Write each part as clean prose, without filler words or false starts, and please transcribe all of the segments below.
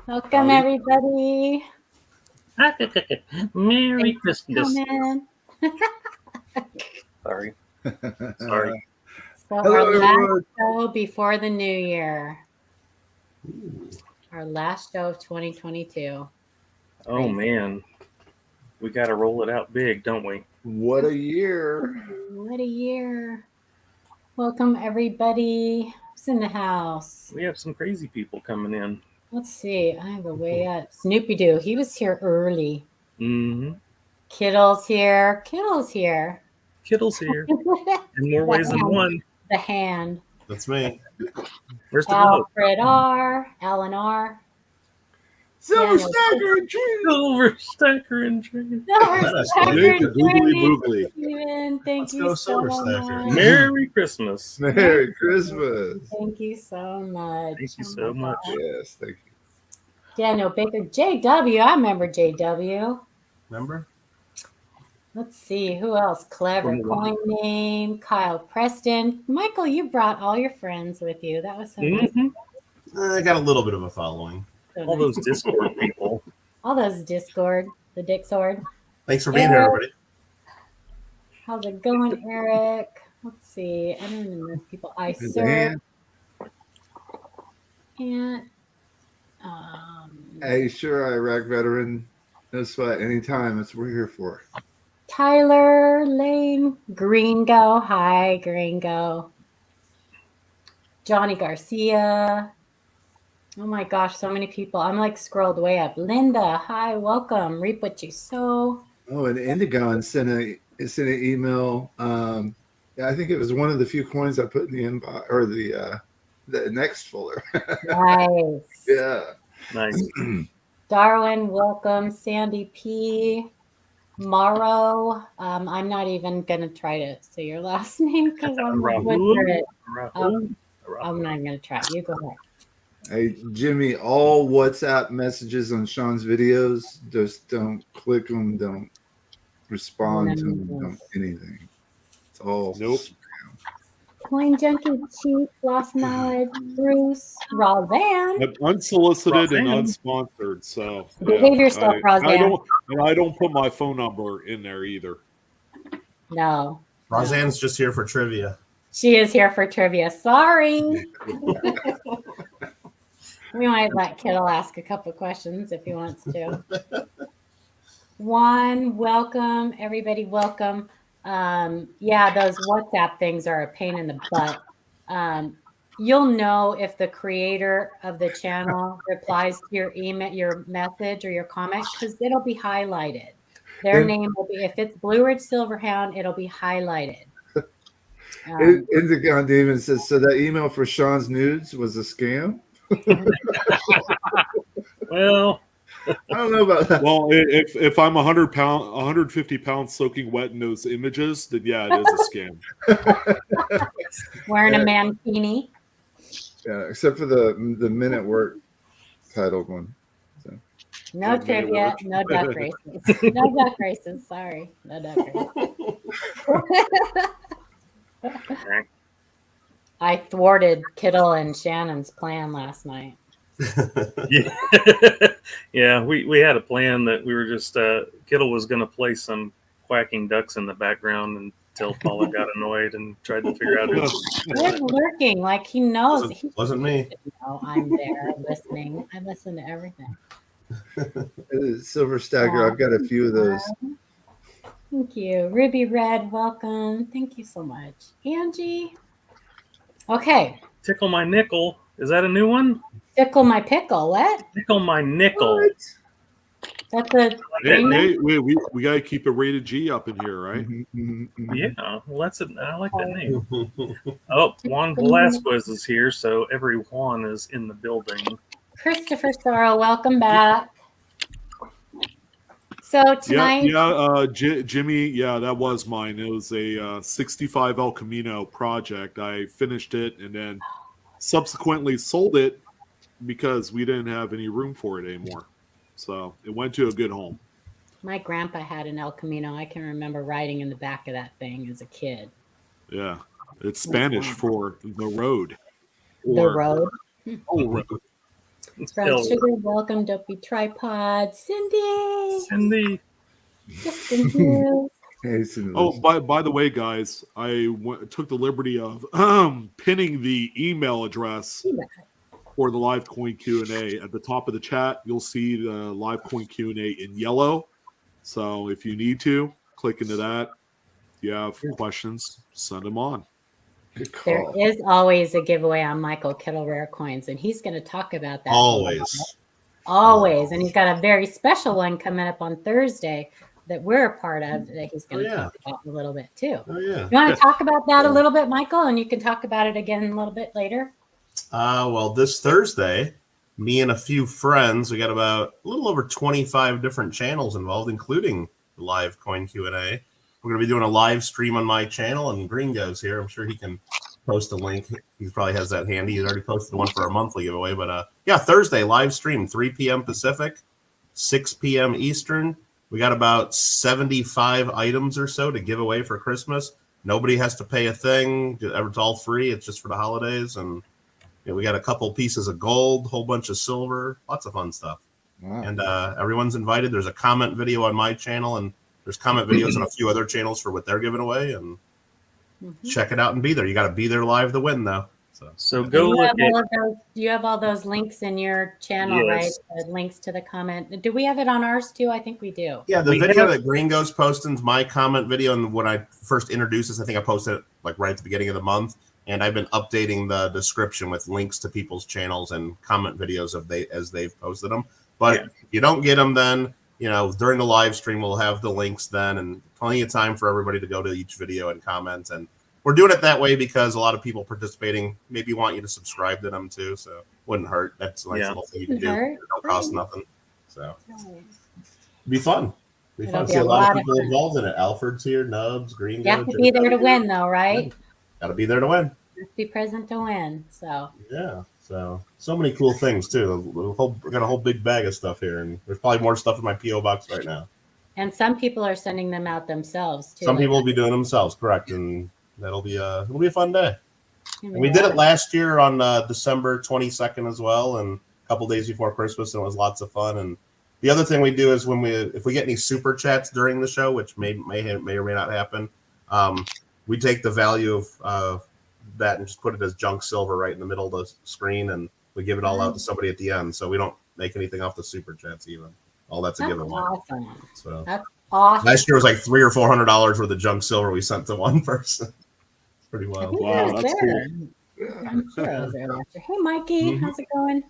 Welcome, everybody. Merry Christmas. Sorry. Sorry. So our last show before the new year. Our last show of 2022. Oh, man. We got to roll it out big, don't we? What a year. What a year. Welcome, everybody. Who's in the house? We have some crazy people coming in. Let's see. I have a way up. Snoopy Doo. He was here early. Mm-hmm. Kittle's here. Kittle's here. Kittle's here. In more ways than one. The hand. That's me. Where's the Alfred R. Alan R. Silver Stacker and Dream. Silver Stacker and Dream. Silver Stacker and Dream. Steven, thank you Let's go, so Silver Stacker. much. Merry Christmas. Merry Christmas. Thank you so much. Thank you so much. Yes, thank you. Daniel Baker, JW. I remember JW. Remember? Let's see. Who else? Clever Coin Name. Kyle Preston. Michael, you brought all your friends with you. That was so nice. I got a little bit of a following. So All nice. those Discord people. All those Discord. The Dick Sword. Thanks for being here, everybody. How's it going, Eric? Let's see. I don't even know if people I serve. And Hey, sure, Iraq veteran. No sweat anytime. That's what we're here for. Tyler Lane, Gringo. Hi, Gringo. Johnny Garcia. Oh my gosh, so many people. I'm like scrolled way up. Linda, hi, welcome. Reap what you sow. Oh, and Indigon sent an email. Yeah, I think it was one of the few coins I put in the inbox or the next folder. Nice. Yeah. Nice. Darwin, welcome. Sandy P. Morrow. I'm not even gonna try to say your last name because I'm butcher it. I'm not even gonna try. You go ahead. Hey, Jimmy, all WhatsApp messages on Sean's videos, just don't click them, don't respond to them, don't anything. It's all Coin Junkie, Chief, Lost Knowledge, Bruce, Roseanne. Unsolicited and unsponsored, so behave yourself, Roseanne. I don't put my phone number in there either. No. Roseanne's just here for trivia. She is here for trivia. Sorry. We might let Kittle ask a couple questions if he wants to. Juan, welcome. Everybody, welcome. Yeah, those WhatsApp things are a pain in the butt. You'll know if the creator of the channel replies to your email, your message, or your comment because it'll be highlighted. Their name will be, if it's Blue Ridge Silverhound, it'll be highlighted. Indigon David says, so that email for Sean's nudes was a scam? Well, I don't know about that. Well, if I'm 150 pounds soaking wet in those images, then yeah, it is a scam. Wearing a mankini. Yeah, except for the Men at Work titled one. So. No trivia, no duck races. No duck races, sorry. No duck races. I thwarted Kittle and Shannon's plan last night. Yeah, we had a plan that we were just Kittle was going to play some quacking ducks in the background until Paula got annoyed and tried to figure out who. He's lurking like he knows. Wasn't me. No, I'm there listening. I listen to everything. Silver Stacker, I've got a few of those. Thank you. Ruby Red, welcome. Thank you so much. Angie. Okay. Tickle my nickel. Is that a new one? Tickle my pickle. What? Tickle my nickel. What? That's a Hey, we gotta keep a rated G up in here, right? Yeah, well, that's it. I like that name. Oh, Juan Velasquez is here, so every Juan is in the building. Christopher Sorrow, welcome back. So tonight, Jimmy, yeah, that was mine. It was a 65 El Camino project. I finished it and then subsequently sold it because we didn't have any room for it anymore. So it went to a good home. my grandpa had an El Camino. I can remember riding in the back of that thing as a kid. Yeah, it's Spanish for the road. The road? Oh, road. Brown Hell, Sugar, welcome. Dopey Tripod. Cindy. Justin Hughes. Hey, Cindy, Oh, listen. by the way, guys, I took the liberty of pinning the email address for the live coin Q&A at the top of the chat. You'll see the live coin Q&A in yellow. So if you need to, click into that. If you have questions, send them on. Good There call. is always a giveaway on Michael Kittle Rare Coins, and he's going to talk about that. Always. Always. And he's got a very special one coming up on Thursday that we're a part of that he's going to talk about a little bit too. Oh, yeah. You want to talk about that a little bit, Michael? And you can talk about it again a little bit later. Well, this Thursday, me and a few friends, we got about a little over 25 different channels involved, including the live coin Q&A. We're going to be doing a live stream on my channel, and Gringo's here. I'm sure he can post a link. He probably has that handy. He's already posted one for our monthly giveaway. But yeah, Thursday, live stream, 3 p.m. Pacific, 6 p.m. Eastern. We got about 75 items or so to give away for Christmas. Nobody has to pay a thing. It's all free. It's just for the holidays. And we got a couple pieces of gold, whole bunch of silver, lots of fun stuff. Wow. And everyone's invited. There's a comment video on my channel, and there's comment videos on a few other channels for what they're giving away. And check it out and be there. You got to be there live to win, though. So go look at. You have all those links in your channel, Yes. right? The links to the comment. Do we have it on ours too? I think we do. Yeah, the We video have- that Gringo's posting is my comment video, and when I first introduced this, I think I posted it like right at the beginning of the month. And I've been updating the description with links to people's channels and comment videos as they've posted them. But if you don't get them, then during the live stream we'll have the links then, and plenty of time for everybody to go to each video and comment. And we're doing it that way because a lot of people participating maybe want you to subscribe to them too, so it wouldn't hurt. That's a nice little thing you can do. It don't cost nothing. So it'd be fun. It'd be fun. See a lot of people involved in it. Alfred's here, Nubs, Green. You have to be there to win, though, right? Got to be there to win. Be present to win. So yeah, so many cool things too. We got a whole big bag of stuff here, and there's probably more stuff in my PO box right now. And some people are sending them out themselves too. Some people will be doing themselves, correct? And it'll be a fun day. And we did it last year on December 22nd as well, and a couple days before Christmas, and it was lots of fun. And the other thing we do is if we get any super chats during the show, which may or may not happen, we take the value of that and just put it as junk silver right in the middle of the screen, and we give it all out to somebody at the end. So we don't make anything off the super chats even. All that's a giveaway. Awesome. So that's awesome. Last year was like $300 or $400 worth of junk silver we sent to one person. It's pretty wild. Wow, that's cool. I'm sure I was there last year. Hey, Mikey, how's it going?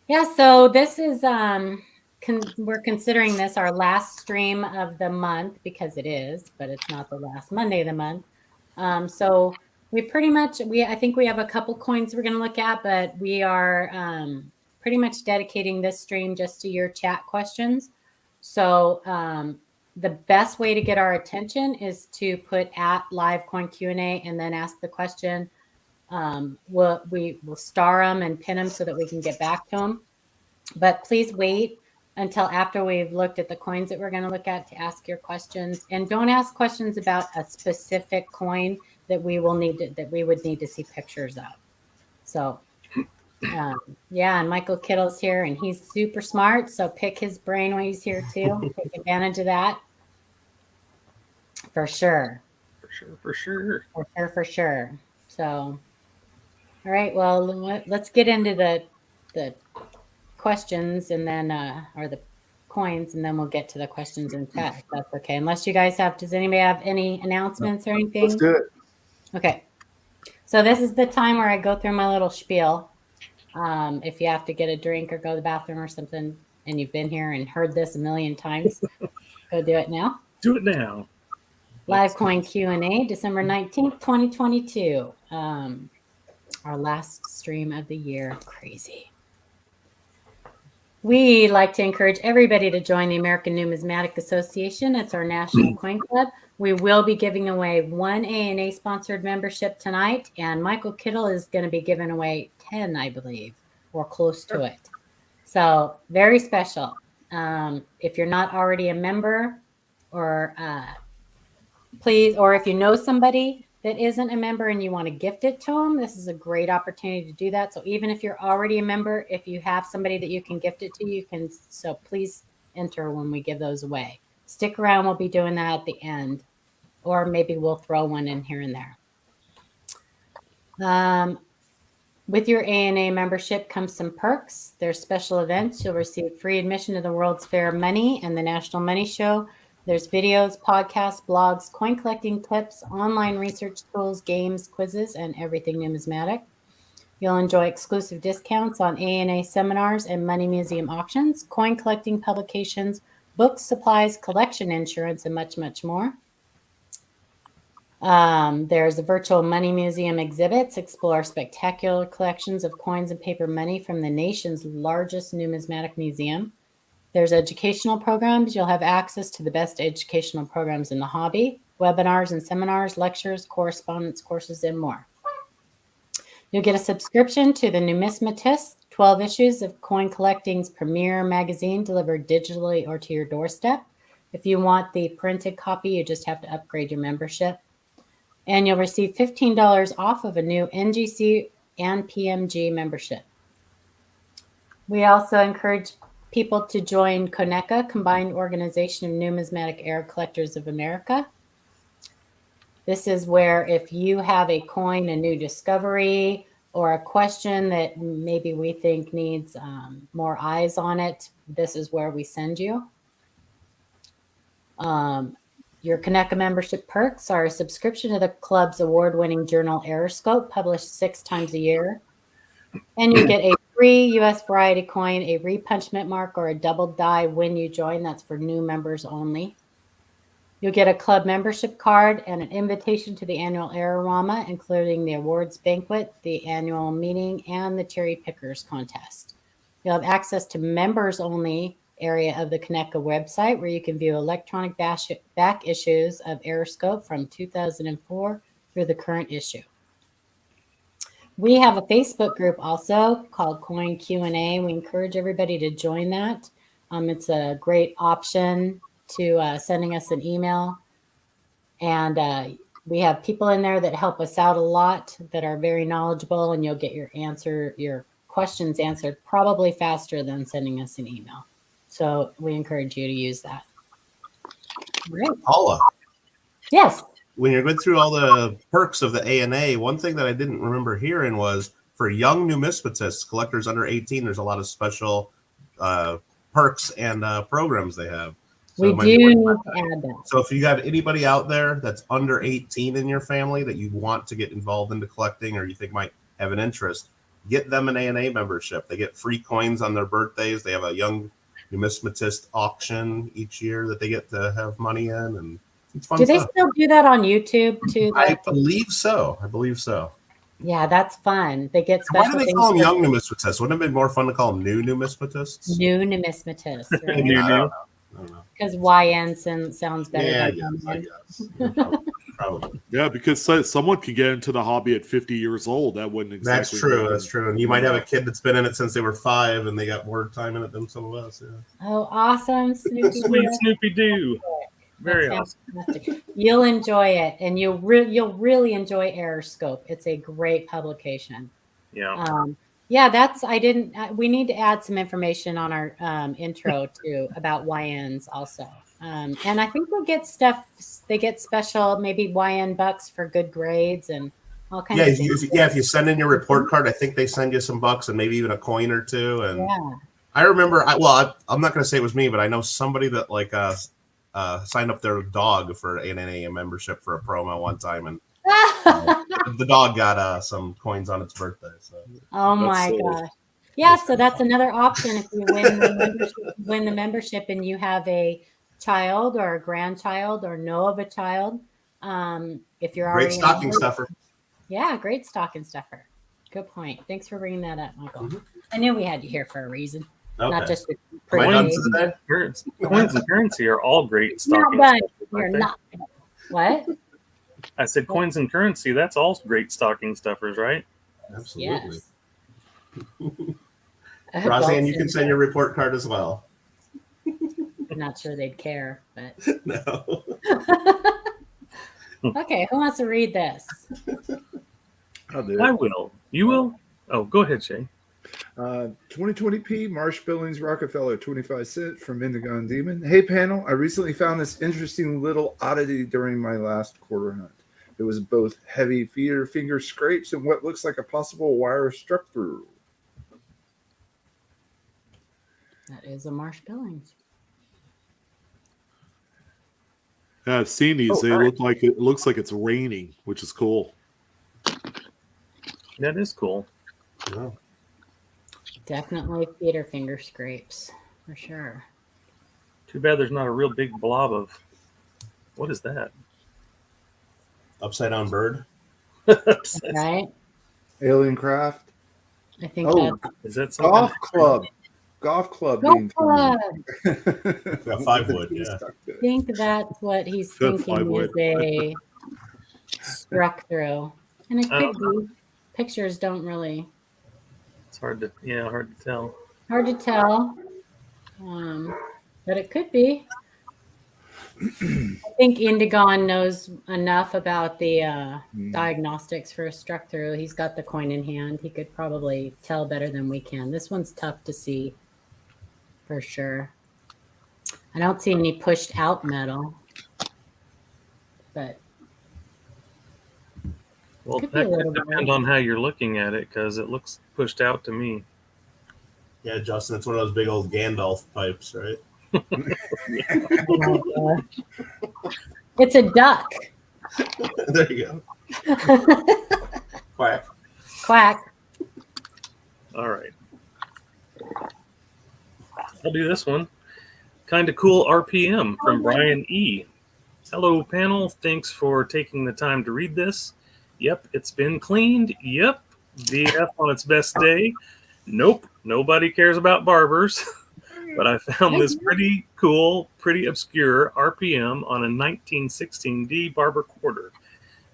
Yeah, so this is we're considering this our last stream of the month because it is, but it's not the last Monday of the month. So we pretty much I think we have a couple coins we're going to look at, but we are pretty much dedicating this stream just to your chat questions. So the best way to get our attention is to put at live coin Q&A and then ask the question. We'll star them and pin them so that we can get back to them. But please wait until after we've looked at the coins that we're going to look at to ask your questions. And don't ask questions about a specific coin that we would need to see pictures of. So yeah, and Michael Kittle's here and he's super smart. So pick his brain when he's here too. Take advantage of that. For sure. For sure. So, all right. Well, let's get into the questions and then, or the coins, and then we'll get to the questions in chat. If that's okay. Unless you guys does anybody have any announcements or anything? Let's do it. Okay. So this is the time where I go through my little spiel. If you have to get a drink or go to the bathroom or something, and you've been here and heard this a million times, go do it now. Do it now. Live coin Q&A, December 19th, 2022. Our last stream of the year. Crazy. We like to encourage everybody to join the American Numismatic Association. It's our national coin club. We will be giving away one ANA sponsored membership tonight, and Michael Kittle is going to be giving away 10, I believe, or close to it. So very special. If you're not already a member, or please, or if you know somebody that isn't a member and you want to gift it to them, this is a great opportunity to do that. So even if you're already a member, if you have somebody that you can gift it to, you can. So please enter when we give those away. Stick around. We'll be doing that at the end, or maybe we'll throw one in here and there. With your ANA membership comes some perks. There's special events. You'll receive free admission to the World's Fair Money and the National Money Show. There's videos, podcasts, blogs, coin collecting tips, online research tools, games, quizzes, and everything numismatic. You'll enjoy exclusive discounts on ANA seminars and money museum auctions, coin collecting publications, books, supplies, collection insurance, and much, much more. There's a virtual money museum exhibits, explore spectacular collections of coins and paper money from the nation's largest numismatic museum. There's educational programs. You'll have access to the best educational programs in the hobby, webinars and seminars, lectures, correspondence courses, and more. You'll get a subscription to the Numismatist, 12 issues of coin collecting's premier magazine delivered digitally or to your doorstep. If you want the printed copy, you just have to upgrade your membership. And you'll receive $15 off of a new NGC and PMG membership. We also encourage people to join CONECA, Combined Organization of Numismatic Error Collectors of America. This is where if you have a coin, a new discovery, or a question that maybe we think needs more eyes on it, this is where we send you. Your CONECA membership perks are a subscription to the club's award-winning journal Errorscope, published 6 times a year. And you get a free U.S. variety coin, a repunchment mark, or a double die when you join. That's for new members only. You'll get a club membership card and an invitation to the annual Errorama, including the awards banquet, the annual meeting, and the cherry pickers contest. You'll have access to members-only area of the CONECA website, where you can view electronic back issues of Errorscope from 2004 through the current issue. We have a Facebook group also called Coin Q&A. We encourage everybody to join that. It's a great option to sending us an email. And we have people in there that help us out a lot, that are very knowledgeable, and you'll get your questions answered probably faster than sending us an email. So we encourage you to use that. Right. Paula. Yes. When you're going through all the perks of the ANA, one thing that I didn't remember hearing was for young numismatists, collectors under 18, there's a lot of special perks and programs they have. So we do need to add that. So if you have anybody out there that's under 18 in your family that you want to get involved into collecting, or you think might have an interest, get them an ANA membership. They get free coins on their birthdays. They have a young numismatist auction each year that they get to have money in, and it's fun. Do they still do that on YouTube too? I believe so. Yeah, that's fun. They get special. Why do they call them young numismatists? Wouldn't it have been more fun to call them new numismatists? New numismatists. Right? I don't know. Because YN sounds better. Yeah, I guess. Yeah, probably. Yeah, because someone could get into the hobby at 50 years old. That wouldn't exactly. That's true. And you might have a kid that's been in it since they were 5, and they got more time in it than some of us. Yeah. Oh, awesome, Snoopy! Sweet Snoopy Doo. Very That's awesome. fantastic. You'll enjoy it, and you'll really enjoy Errorscope. It's a great publication. Yeah. We need to add some information on our intro too about YNs also. And I think we'll get stuff. They get special, maybe YN bucks for good grades and all kinds of things. If you send in your report card, I think they send you some bucks and maybe even a coin or two. And yeah. I remember, I'm not going to say it was me, but I know somebody that signed up their dog for an ANA membership for a promo one time, and the dog got some coins on its birthday. So. Oh my gosh! Yeah, so that's another option if you win the membership, and you have a child or a grandchild or know of a child. If you're already great stocking stuffer. Yeah, great stocking stuffer. Good point. Thanks for bringing that up, Michael. Mm-hmm. I knew we had you here for a reason. Okay. Not just coins and currency are all great stocking stuffers. You're not. What? I said coins and currency. That's all great stocking stuffers, right? Absolutely. Yes. Roseanne, you can send your report card as well. I'm not sure they'd care, but no. Okay, who wants to read this? I'll do I it. will. You will? Oh, go ahead, Shay. 2020p Marsh Billings Rockefeller 25 cent from Indigo and Demon. Hey panel, I recently found this interesting little oddity during my last quarter hunt. It was both heavy feeder finger scrapes and what looks like a possible wire struck through. That is a Marsh Billings. Yeah, I've seen these. Oh, They hi. look like it looks like it's raining, which is cool. That is cool. Yeah. Definitely feeder finger scrapes for sure. Too bad there's not a real big blob of. What is that? Upside down bird. Right? Alien craft. I think Oh, that's Is that something? golf club. Golf club Golf being club. Got 5 wood, yeah. I think that's what he's Good thinking plywood. is a struck through. And it could be. Pictures don't really It's hard to tell. hard to tell. But it could be. I think Indigon knows enough about the diagnostics for a struck through. He's got the coin in hand. He could probably tell better than we can. This one's tough to see for sure. I don't see any pushed out metal, but Well, Could be a that little could bit. depend on how you're looking at it because it looks pushed out to me. Yeah, Justin, it's one of those big old Gandalf pipes, right? oh my gosh. It's a duck. There you go. Quack. Quack. All right. I'll do this one. Kind of cool RPM from Brian E. Hello, panel. Thanks for taking the time to read this. Yep, it's been cleaned. Yep. VF on its best day. Nope. Nobody cares about barbers. But I found this pretty cool, pretty obscure RPM on a 1916D barber quarter.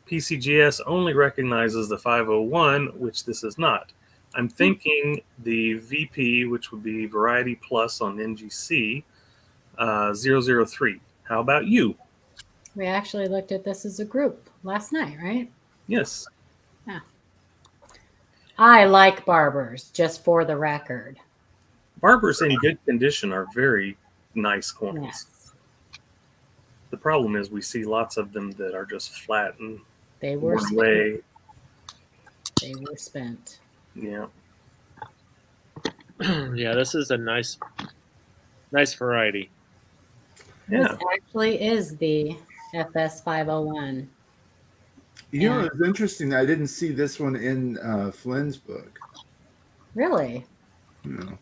PCGS only recognizes the 501, which this is not. I'm thinking the VP, which would be Variety Plus on NGC, 003. How about you? We actually looked at this as a group last night, right? Yes. I like barbers, just for the record. Barbers in good condition are very nice coins. Yes. The problem is we see lots of them that are just flat and They were one spent. way. They were spent. Yeah. Yeah, this is a nice variety. Yeah. This actually is the FS 501. You know, it's interesting. I didn't see this one in Flynn's book. Really? No.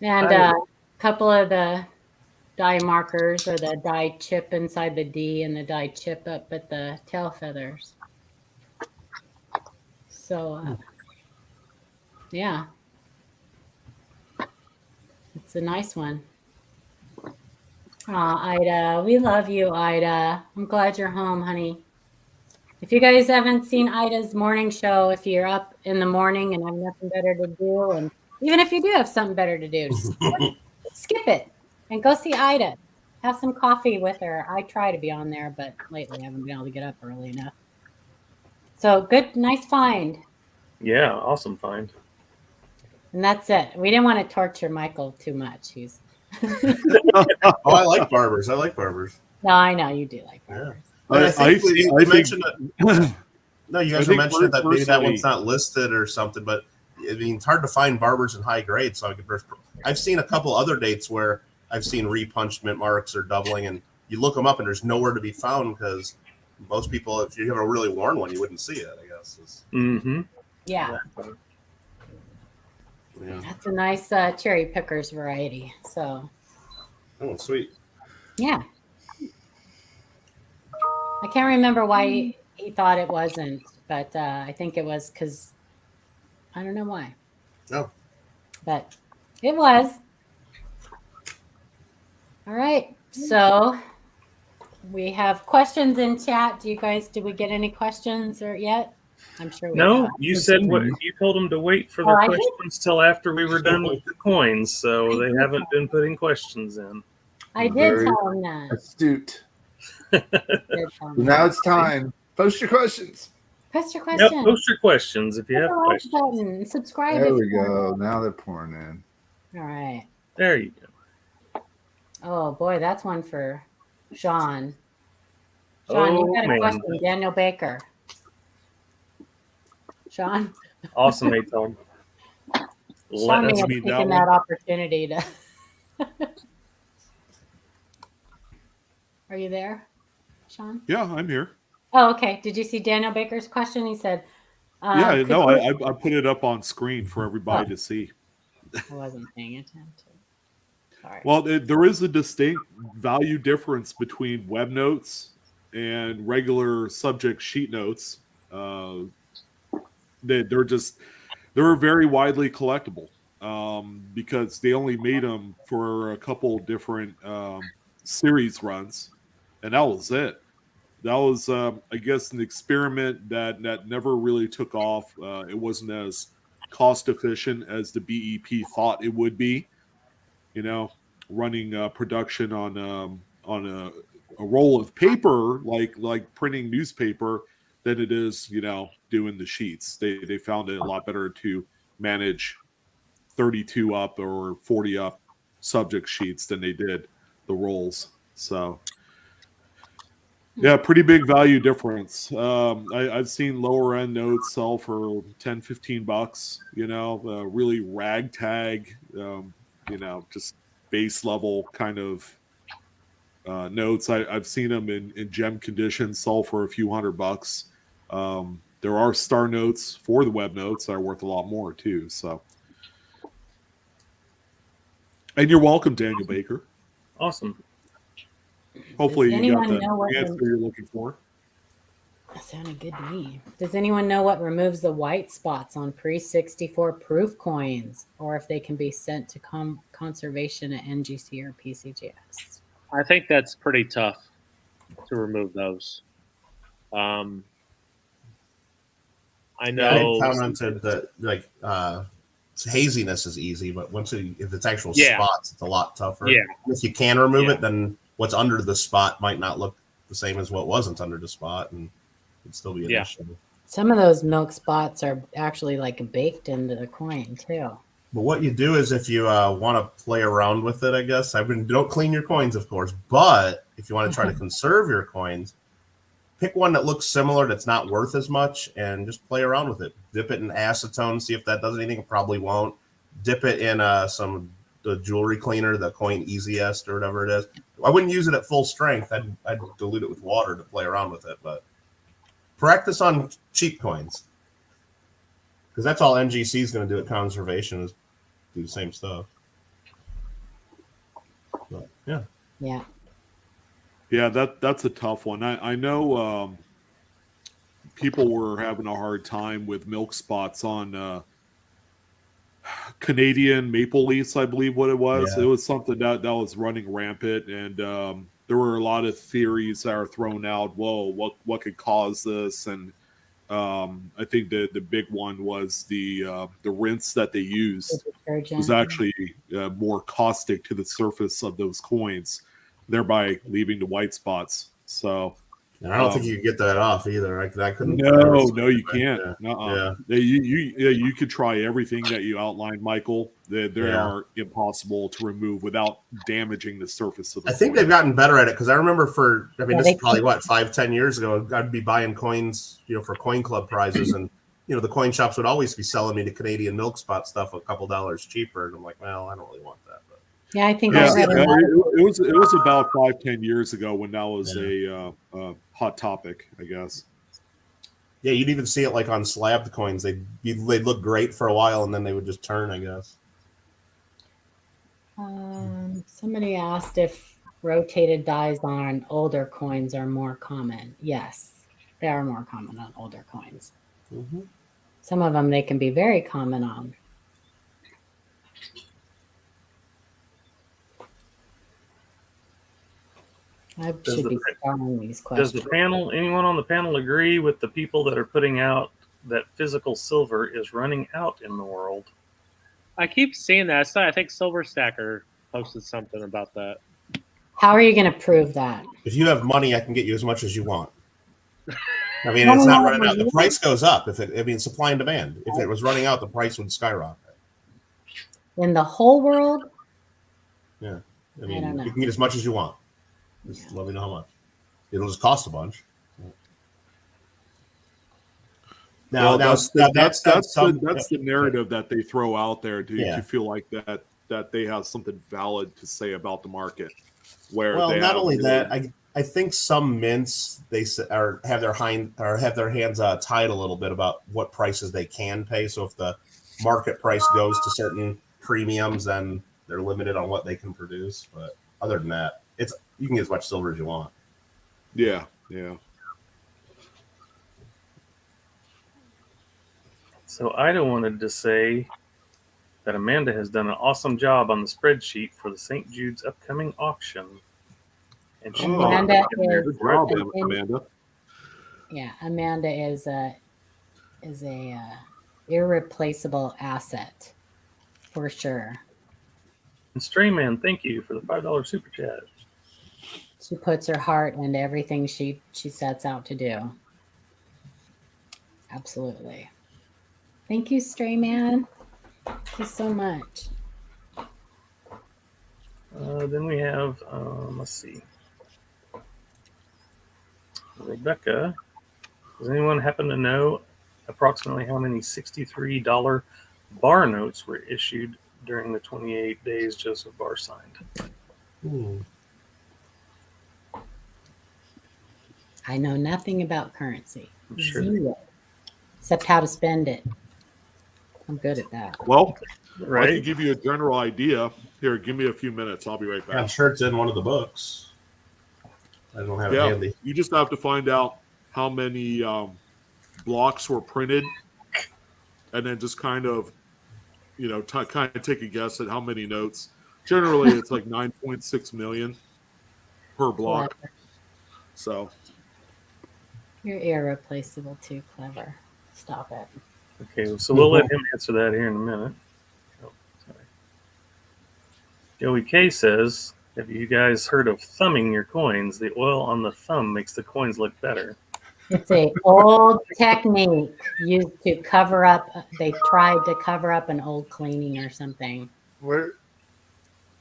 And a couple of the die markers or the die chip inside the D and the die chip up at the tail feathers. So, yeah. It's a nice one. Aw, Ida. We love you, Ida. I'm glad you're home, honey. If you guys haven't seen Ida's morning show, if you're up in the morning and have nothing better to do, and even if you do have something better to do, just skip it and go see Ida. Have some coffee with her. I try to be on there, but lately I haven't been able to get up early enough. So good, nice find. Yeah. Awesome find. And that's it. We didn't want to torture Michael too much. He's Oh, I like barbers. I like barbers. no, I know you do like Yeah. barbers. But I think you think- mentioned that. No, you guys I were think mentioning that maybe that personally- one's not listed or something, but I mean, it's hard to find barbers in high grade. So I've seen a couple other dates where I've seen repunched mint marks or doubling, and you look them up and there's nowhere to be found because most people, if you have a really worn one, you wouldn't see it, I guess. Mm-hmm. Yeah, Yeah. that's a nice cherry pickers variety. So Oh, sweet. yeah. I can't remember why he thought it wasn't, but I think it was because I don't know why. No. But it was. All right. So we have questions in chat. Did we get any questions or yet? I'm sure we No, have. you said what you told them to wait for Oh, their I did? questions till after we were done with the coins, so they haven't been putting questions in. I did Very tell him that. astute. I did tell him Now that. it's time. Post your questions. Post your Yep, question. post your questions if you Hit have the like questions. button. Subscribe There if we you want. go. Now they're pouring in. All right. There you go. Oh boy, that's one for Sean. Sean, you Oh, got a man. question. Daniel Baker. Sean. Awesome, Tom. Sean may us- have You mean that taken one? that opportunity to. Are you there, Sean? Yeah, I'm here. Oh, okay. Did you see Daniel Baker's question? He said, Yeah, could no, you- I put it up on screen for everybody to see. I wasn't paying attention. Sorry. Well, there is a distinct value difference between web notes and regular subject sheet notes. They're very widely collectible because they only made them for a couple different series runs, and that was it. That was, I guess, an experiment that never really took off. It wasn't as cost efficient as the BEP thought it would be. You know, running production on a roll of paper like printing newspaper than it is, doing the sheets. They found it a lot better to manage 32 up or 40 up subject sheets than they did the rolls. So yeah, pretty big value difference. I've seen lower end notes sell for 10, 15 bucks, really ragtag, just base level kind of notes. I've seen them in gem condition sell for a few $100. There are star notes for the web notes that are worth a lot more too. So, and you're welcome, Daniel Baker. Awesome. Hopefully you got anyone know what the answer you're looking for. That sounded good to me. Does anyone know what removes the white spots on pre-64 proof coins, or if they can be sent to conservation at NGC or PCGS? I think that's pretty tough to remove those. I Yeah, know. I commented that haziness is easy, but if it's actual Yeah. spots, it's a lot tougher. Yeah. If you can remove Yeah. it, then what's under the spot might not look the same as what wasn't under the spot, and it'd still be an Yeah. issue. Some of those milk spots are actually like baked into the coin too. But what you do is if you want to play around with it, I guess, don't clean your coins, of course, but if you want to try to conserve your coins, pick one that looks similar that's not worth as much and just play around with it. Dip it in acetone, see if that does anything. It probably won't. Dip it in the jewelry cleaner, the Coin Easiest or whatever it is. I wouldn't use it at full strength. I'd dilute it with water to play around with it, but practice on cheap coins. Because that's all NGC is going to do at conservation is do the same stuff. But, yeah. Yeah. Yeah, that's a tough one. I know people were having a hard time with milk spots on Canadian maple leafs, I believe what it was. Yeah. It was something that was running rampant, and there were a lot of theories that are thrown out. Whoa, what could cause this? And I think the big one was the rinse that they used was actually more caustic to the surface of those coins, thereby leaving the white spots. So, and I don't think you can get that off either. I couldn't. No, you can't. Yeah. You could try everything that you outlined, Michael. They are impossible to remove without damaging the surface of the I think coin. they've gotten better at it because I remember this is probably can. 5-10 years ago. I'd be buying coins, for coin club prizes, and the coin shops would always be selling me the Canadian milk spot stuff a couple dollars cheaper, and I'm like, well, I don't really want that. But Yeah, I think Yeah, I read it was about 5-10 years ago when that was a hot topic, I guess. yeah, you'd even see it like on slabbed coins. They'd look great for a while, and then they would just turn, I guess. Somebody asked if rotated dies on older coins are more common. Yes, they are more common on older coins. Mm-hmm. Some of them they can be very common on. I should be starting these Does questions. anyone on the panel agree with the people that are putting out that physical silver is running out in the world? I keep seeing that. I think Silver Stacker posted something about that. How are you going to prove that? If you have money, I can get you as much as you want. I mean, it's not running out. The price goes up. Supply and demand. If it was running out, the price would skyrocket. In the whole world? Yeah. I I don't know. You can get as much as you want. Just let me know how much. It'll just cost a bunch. Now, that's the narrative that they throw out there to feel like that they have something valid to say about the market. Not only that, I think some mints have their hands tied a little bit about what prices they can pay. So if the market price goes to certain premiums, then they're limited on what they can produce. But other than that, you can get as much silver as you want. Yeah. So Ida wanted to say that Amanda has done an awesome job on the spreadsheet for the St. Jude's upcoming auction. And she Amanda good job, Amanda. Yeah, Amanda is a irreplaceable asset for sure. And Strayman, thank you for the $5 super chat. She puts her heart into everything she sets out to do. Absolutely. Thank you, Strayman. Thank you so much. Then we have, let's see, Rebecca. Does anyone happen to know approximately how many $63 bar notes were issued during the 28 days Joseph Barr signed? I know nothing about currency. Sure. Zero. Except how to spend it. I'm good at that. Well, Right. I can give you a general idea. Here, give me a few minutes. I'll be right back. I'm sure it's in one of the books. I don't have it handy. You just have to find out how many blocks were printed, and then just kind of take a guess at how many notes. Generally, it's like 9.6 million per block. Clever. So You're irreplaceable too. Clever. Stop it. Okay, so we'll let him answer that here in a minute. Oh, sorry. Joey K says, have you guys heard of thumbing your coins? The oil on the thumb makes the coins look better. It's a old technique used to cover up. They tried to cover up an old cleaning or something.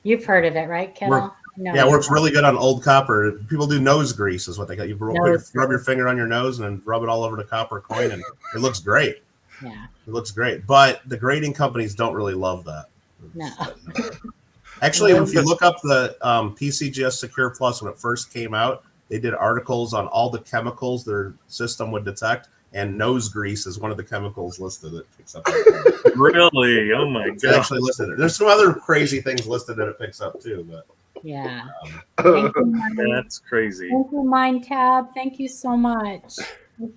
You've heard of it, right, Kettle? No, it works really good on old copper. People do nose grease is what they got. You rub your finger on your nose and then rub it all over the copper coin, and it looks great. Yeah. It looks great. But the grading companies don't really love that. No. Actually, if you look up the PCGS Secure Plus when it first came out, they did articles on all the chemicals their system would detect, and nose grease is one of the chemicals listed that picks up. Really? Oh my It's god! actually listed. There's some other crazy things listed that it picks up too, but Yeah. Thank you, That's crazy. Thank you, Mind Tab. Thank you so much.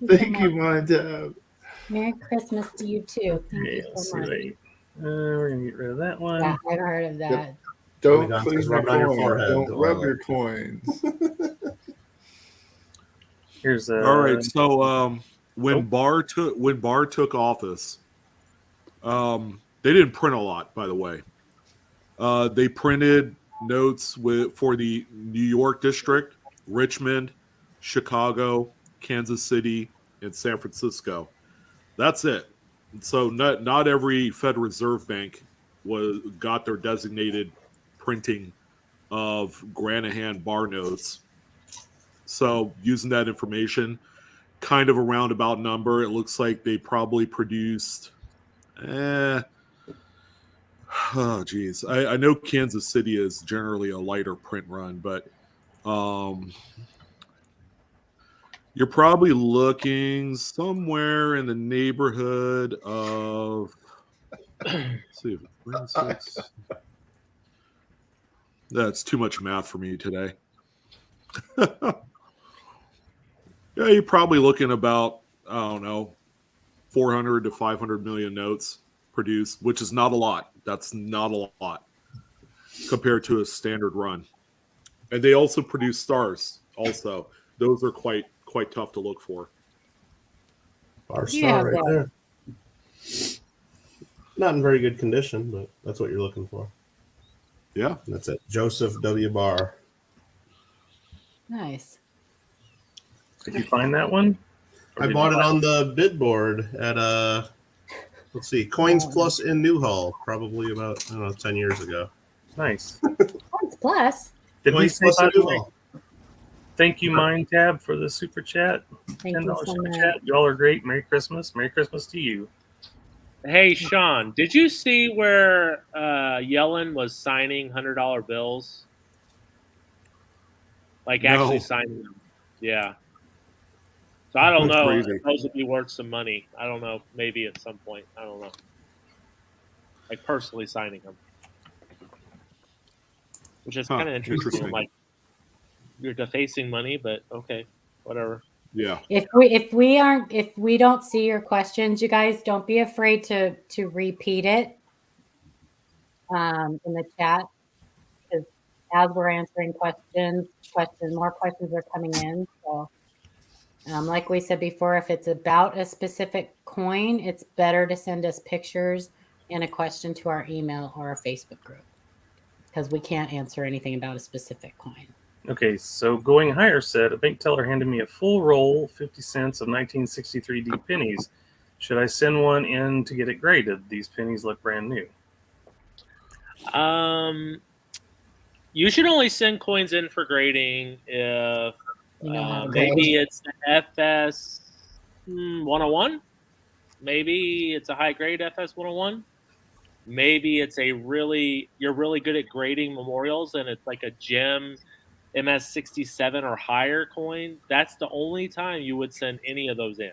Thank you, Mind Tab. Merry Christmas to you too. Thank Okay, you let's so see. much. Wait. We're gonna get rid of that one. Yeah, I've heard of that. Don't Just clean rub your it on your coins. forehead. Don't rub your coins. Here's all right. So when Barr took office, they didn't print a lot, by the way. They printed notes for the New York district, Richmond, Chicago, Kansas City, and San Francisco. That's it. So not every Federal Reserve Bank got their designated printing of Granahan bar notes. So using that information, kind of a roundabout number, it looks like they probably produced oh geez. I know Kansas City is generally a lighter print run, but you're probably looking somewhere in the neighborhood of let's see, 26. That's too much math for me today. Yeah, you're probably looking about, I don't know, 400 to 500 million notes produced, which is not a lot. That's not a lot compared to a standard run. And they also produce stars. Also, those are quite tough to look for. Bar star right there. Not in very good condition, but that's what you're looking for. Yeah, And that's it. Joseph W. Barr. Nice. Did you find that one? Or I did bought you it buy on the bid board at let's see, Coins Plus in Newhall, probably about 10 years ago. Nice. Points plus. Did we Coins say, Plus by in the way, Newhall. thank you, Mind Tab, for the super chat? Thank $10 you so super much. chat. Y'all are great. Merry Christmas. Merry Christmas to you. Hey, Sean, did you see where Yellen was signing $100 bills? Like No. actually signing them? Yeah. So I don't That's know. crazy. If those would be worth some money. I don't know. Maybe at some point. I don't know. Like personally signing them, which is kind of interesting. Interesting. Like you're defacing money, but okay, whatever. Yeah. If we don't see your questions, you guys don't be afraid to repeat it in the chat, because as we're answering more questions are coming in. So like we said before, if it's about a specific coin, it's better to send us pictures and a question to our email or our Facebook group, because we can't answer anything about a specific coin. Okay, so Going Higher said, a bank teller handed me a full roll, 50 cents of 1963D pennies. Should I send one in to get it graded? These pennies look brand new. You should only send coins in for grading if You know how to maybe grade. it's an FS 101. Maybe it's a high grade FS 101. Maybe it's you're really good at grading memorials and it's like a gem MS 67 or higher coin. That's the only time you would send any of those in.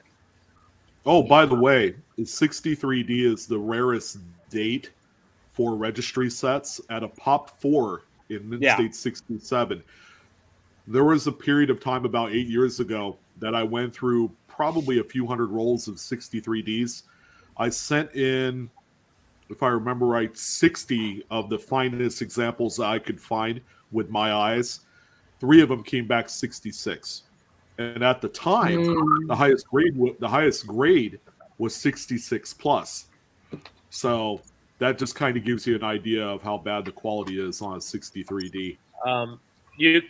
Oh, by the way, 63D is the rarest date for registry sets at a pop 4 in Mint State 67. There was a period of time about 8 years ago that I went through probably a few hundred rolls of 63Ds. I sent in, if I remember right, 60 of the finest examples that I could find with my eyes. 3 of them came back 66. And at the time, the highest grade was 66 plus. So that just kind of gives you an idea of how bad the quality is on a 63D.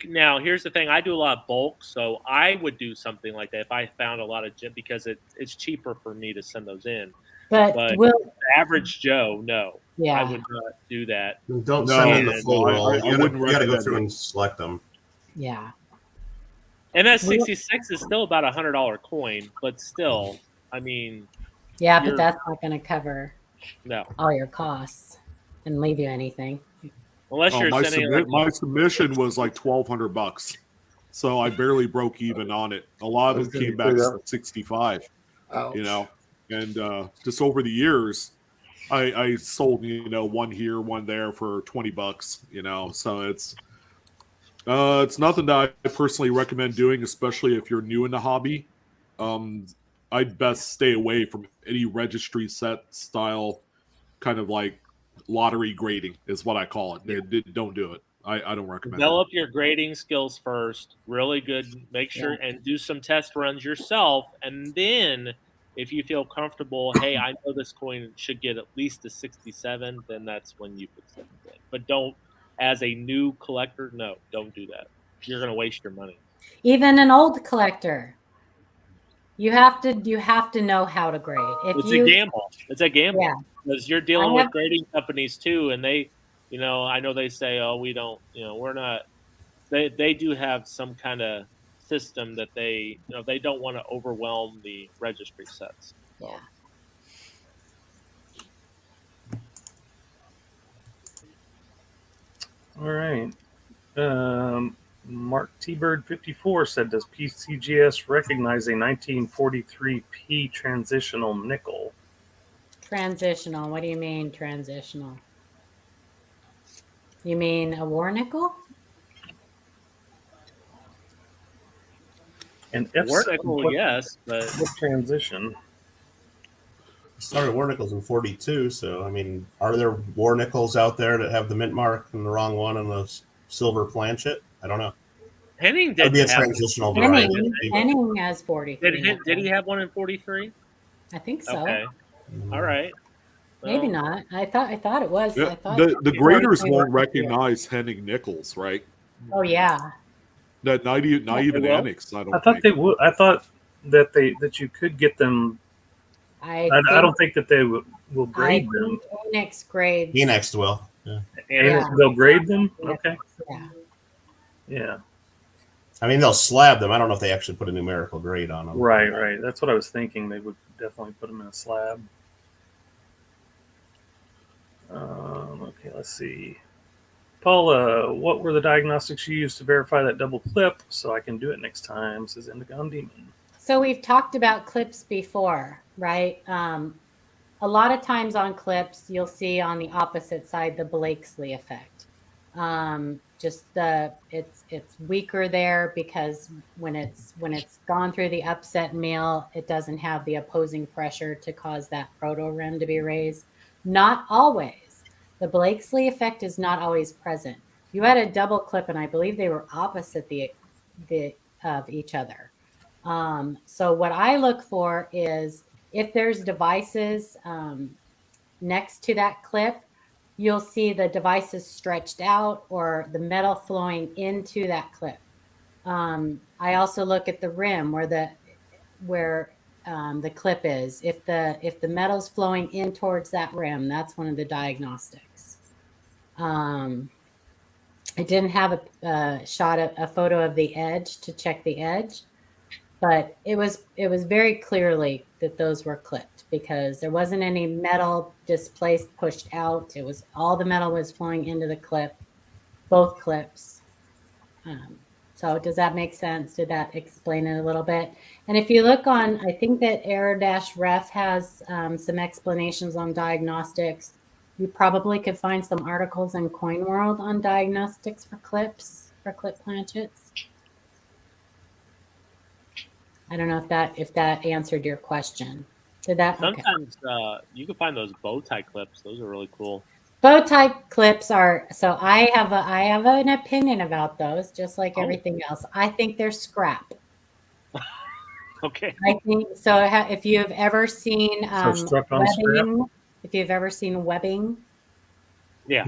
Now here's the thing. I do a lot of bulk, so I would do something like that if I found a lot of gem, because it's cheaper for me to send those in. But the average Joe, no. Yeah. I would not do that. Don't send in the full roll. You got to go through and select them. Yeah. MS66 is still about $100 coin, but still, I mean. Yeah, but that's not going to cover no all your costs and leave you anything. Unless you're sending my submission was like $1,200, so I barely broke even on it. A lot of them came back 65. Ouch. You know, and just over the years, I sold one here, one there for $20. You know, so it's nothing that I personally recommend doing, especially if you're new in the hobby. I'd best stay away from any registry set style, kind of like lottery grading is what I call it. Don't do it. I don't recommend Develop your grading skills first. Really good. Make sure and do some test runs yourself. And then if you feel comfortable, hey, I know this coin should get at least a 67, then that's when you could send it in. But don't, as a new collector, no, don't do that. You're going to waste your money. Even an old collector. You have to know how to grade. It's a gamble. It's a gamble. Yeah. Because you're dealing with grading companies too, and they, I know they say, oh, we don't, we're not. They do have some kind of system that they don't want to overwhelm the registry sets. So. Yeah. All right. Mark T-Bird 54 said, does PCGS recognize a 1943P transitional nickel? Transitional. What do you mean transitional? You mean a war nickel? An war nickel, yes, but what transition? Started war nickels in 42, so I mean, are there war nickels out there that have the mint mark and the wrong one and the silver planchet? I don't know. Henning did be a have transitional variety. Henning has 43. Did he have one in 43? I think so. Okay. All right. Well, maybe not. I thought it was. Yeah, I thought the graders won't recognize Henning nickels, right? Oh yeah. Not even will? annex. I don't. I thought think. they would. I thought that you could get them. I don't think that they will grade them. Annex grades. Enix will. Yeah. And they'll grade them. Okay. Yeah. Yeah. I mean, they'll slab them. I don't know if they actually put a numerical grade on them. Right. That's what I was thinking. They would definitely put them in a slab. Okay, let's see. Paula, what were the diagnostics you used to verify that double clip so I can do it next time, says Indigon Demon. So we've talked about clips before, right? A lot of times on clips, you'll see on the opposite side the Blakesley effect. It's weaker there because when it's gone through the upset mill, it doesn't have the opposing pressure to cause that proto rim to be raised. Not always. The Blakesley effect is not always present. You had a double clip, and I believe they were opposite of each other. So what I look for is if there's devices next to that clip, you'll see the devices stretched out or the metal flowing into that clip. I also look at the rim where the clip is. If the metal's flowing in towards that rim, that's one of the diagnostics. I didn't have a photo of the edge to check the edge, but it was very clearly that those were clipped because there wasn't any metal displaced, pushed out. It was all the metal was flowing into the clip, both clips. So does that make sense? Did that explain it a little bit? And if you look on, I think that Error-Ref has some explanations on diagnostics. You probably could find some articles in Coin World on diagnostics for clip planchets. I don't know if that answered your question. Did that? Sometimes you can find those bow tie clips. Those are really cool. Bow tie clips are, so I have an opinion about those, just like everything else. I think they're scrap. Okay. I think so. If you have ever seen webbing, if you've ever seen webbing, yeah,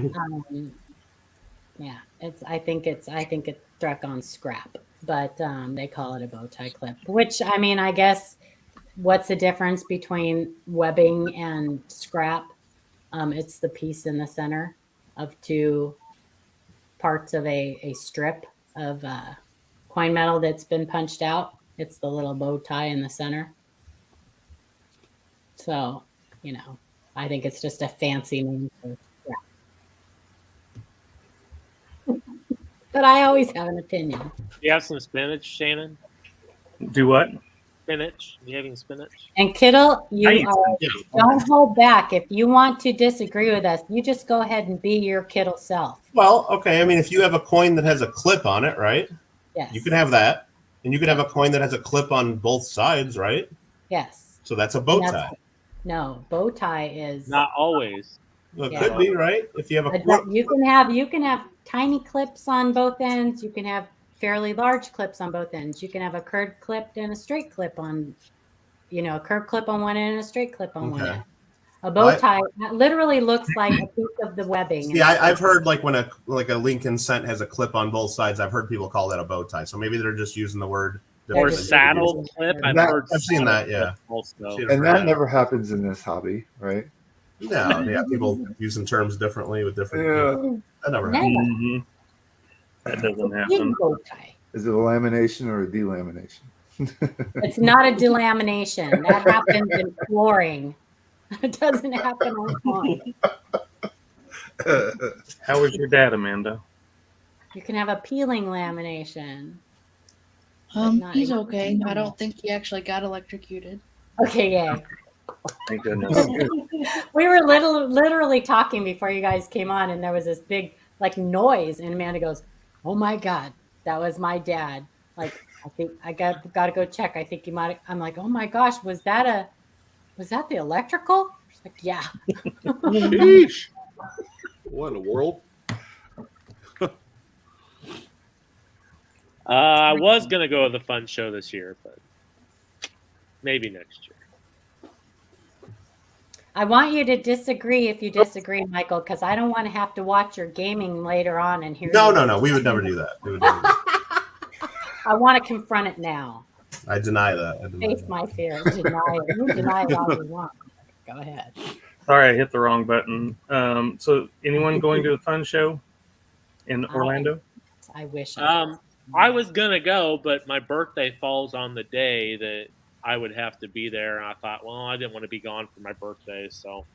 I think it's struck on scrap, but they call it a bow tie clip. Which I mean, I guess, what's the difference between webbing and scrap? It's the piece in the center of two parts of a strip of coin metal that's been punched out. It's the little bow tie in the center. So, I think it's just a fancy name for scrap. But I always have an opinion. You have some spinach, Shannon? Do what? Spinach. You having spinach? And Kittle, don't hold back. If you want to disagree with us, you just go ahead and be your Kittle self. Well, okay. I mean, if you have a coin that has a clip on it, right? Yes. You can have that. And you could have a coin that has a clip on both sides, right? Yes. So that's a bow tie. No, bow tie is not always. Well, it could be, right? If you have a clip. You can have tiny clips on both ends. You can have fairly large clips on both ends. You can have a curved clip and a straight clip on, a curved clip on one end and a straight clip on one end. A bow tie literally looks like a piece of the webbing. Yeah, I've heard when a Lincoln cent has a clip on both sides. I've heard people call that a bow tie. So maybe they're just using the word. Or saddle clip. I've seen that. Yeah. And that never happens in this hobby, right? No, yeah, people using terms differently with different. Yeah, that never happens. Mm-hmm. That doesn't happen. Is it a lamination or a delamination? It's not a delamination. That happens in flooring. It doesn't happen on coin. How is your dad, Amanda? You can have a peeling lamination. He's okay. I don't think he actually got electrocuted. Okay, yay. Thank goodness. We were literally talking before you guys came on, and there was this big noise, and Amanda goes, "Oh my God, that was my dad." I think I got to go check. I think you might. I'm like, "Oh my gosh, was that the electrical?" She's like, "Yeah." Sheesh. What in the world? I was gonna go with the fun show this year, but maybe next year. I want you to disagree if you disagree, Michael, because I don't want to have to watch your gaming later on and hear. No. We would never do that. We would never do that. I want to confront it now. I deny that. Face my fear. Deny it. You deny it all you want. Go ahead. Sorry, I hit the wrong button. So anyone going to the fun show in Orlando? I wish I was. I was gonna go, but my birthday falls on the day that I would have to be there, and I thought, well, I didn't want to be gone for my birthday, so.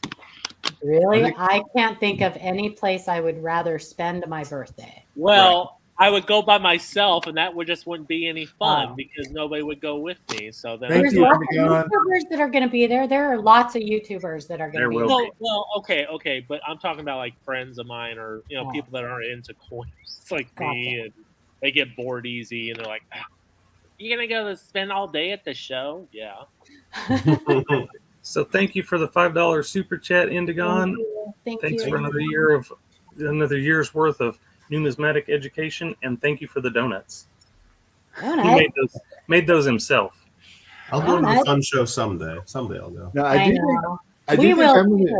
Really? I can't think of any place I would rather spend my birthday. Well, I would go by myself, and that wouldn't be any fun because nobody would go with me. So then there's lots of YouTubers that are going to be there. There are lots of YouTubers that are going to be there. Well, okay, but I'm talking about like friends of mine or people that aren't into coins like me, and they get bored easy, and they're like, "You gonna go to spend all day at the show?" Yeah. So thank you for the $5 super chat, Indigon. Thanks for another year's worth of numismatic education, and thank you for the donuts. He made those himself. I'll go to the fun show someday. Someday I'll go. No, I do think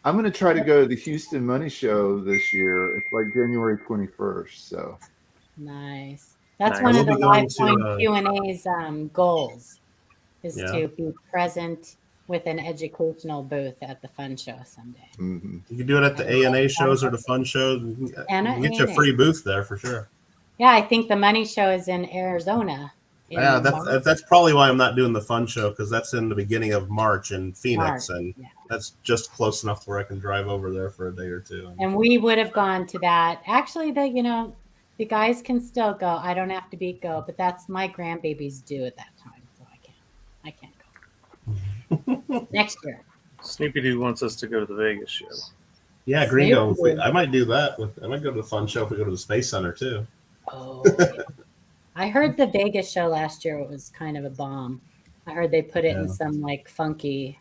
I'm going to try to go to the Houston Money Show this year. It's like January 21st. So nice. That's one of the live Q&A's goals is to be present with an educational booth at the fun show someday. Mm-hmm. You can do it at the ANA shows or the fun shows. You can get you a free booth there for sure. Yeah, I think the money show is in Arizona. Yeah, that's probably why I'm not doing the fun show, because that's in the beginning of March in Phoenix, and that's just close enough where I can drive over there for a day or two. And we would have gone to that. Actually, the guys can still go. I don't have to go, but that's my grandbaby's due at that time, so I can't go. Next year. Snoopy Doo wants us to go to the Vegas show. Yeah, Gringo. I might do that. I might go to the fun show if we go to the Space Center too. Oh, I heard the Vegas show last year was kind of a bomb. I heard they put it in some like funky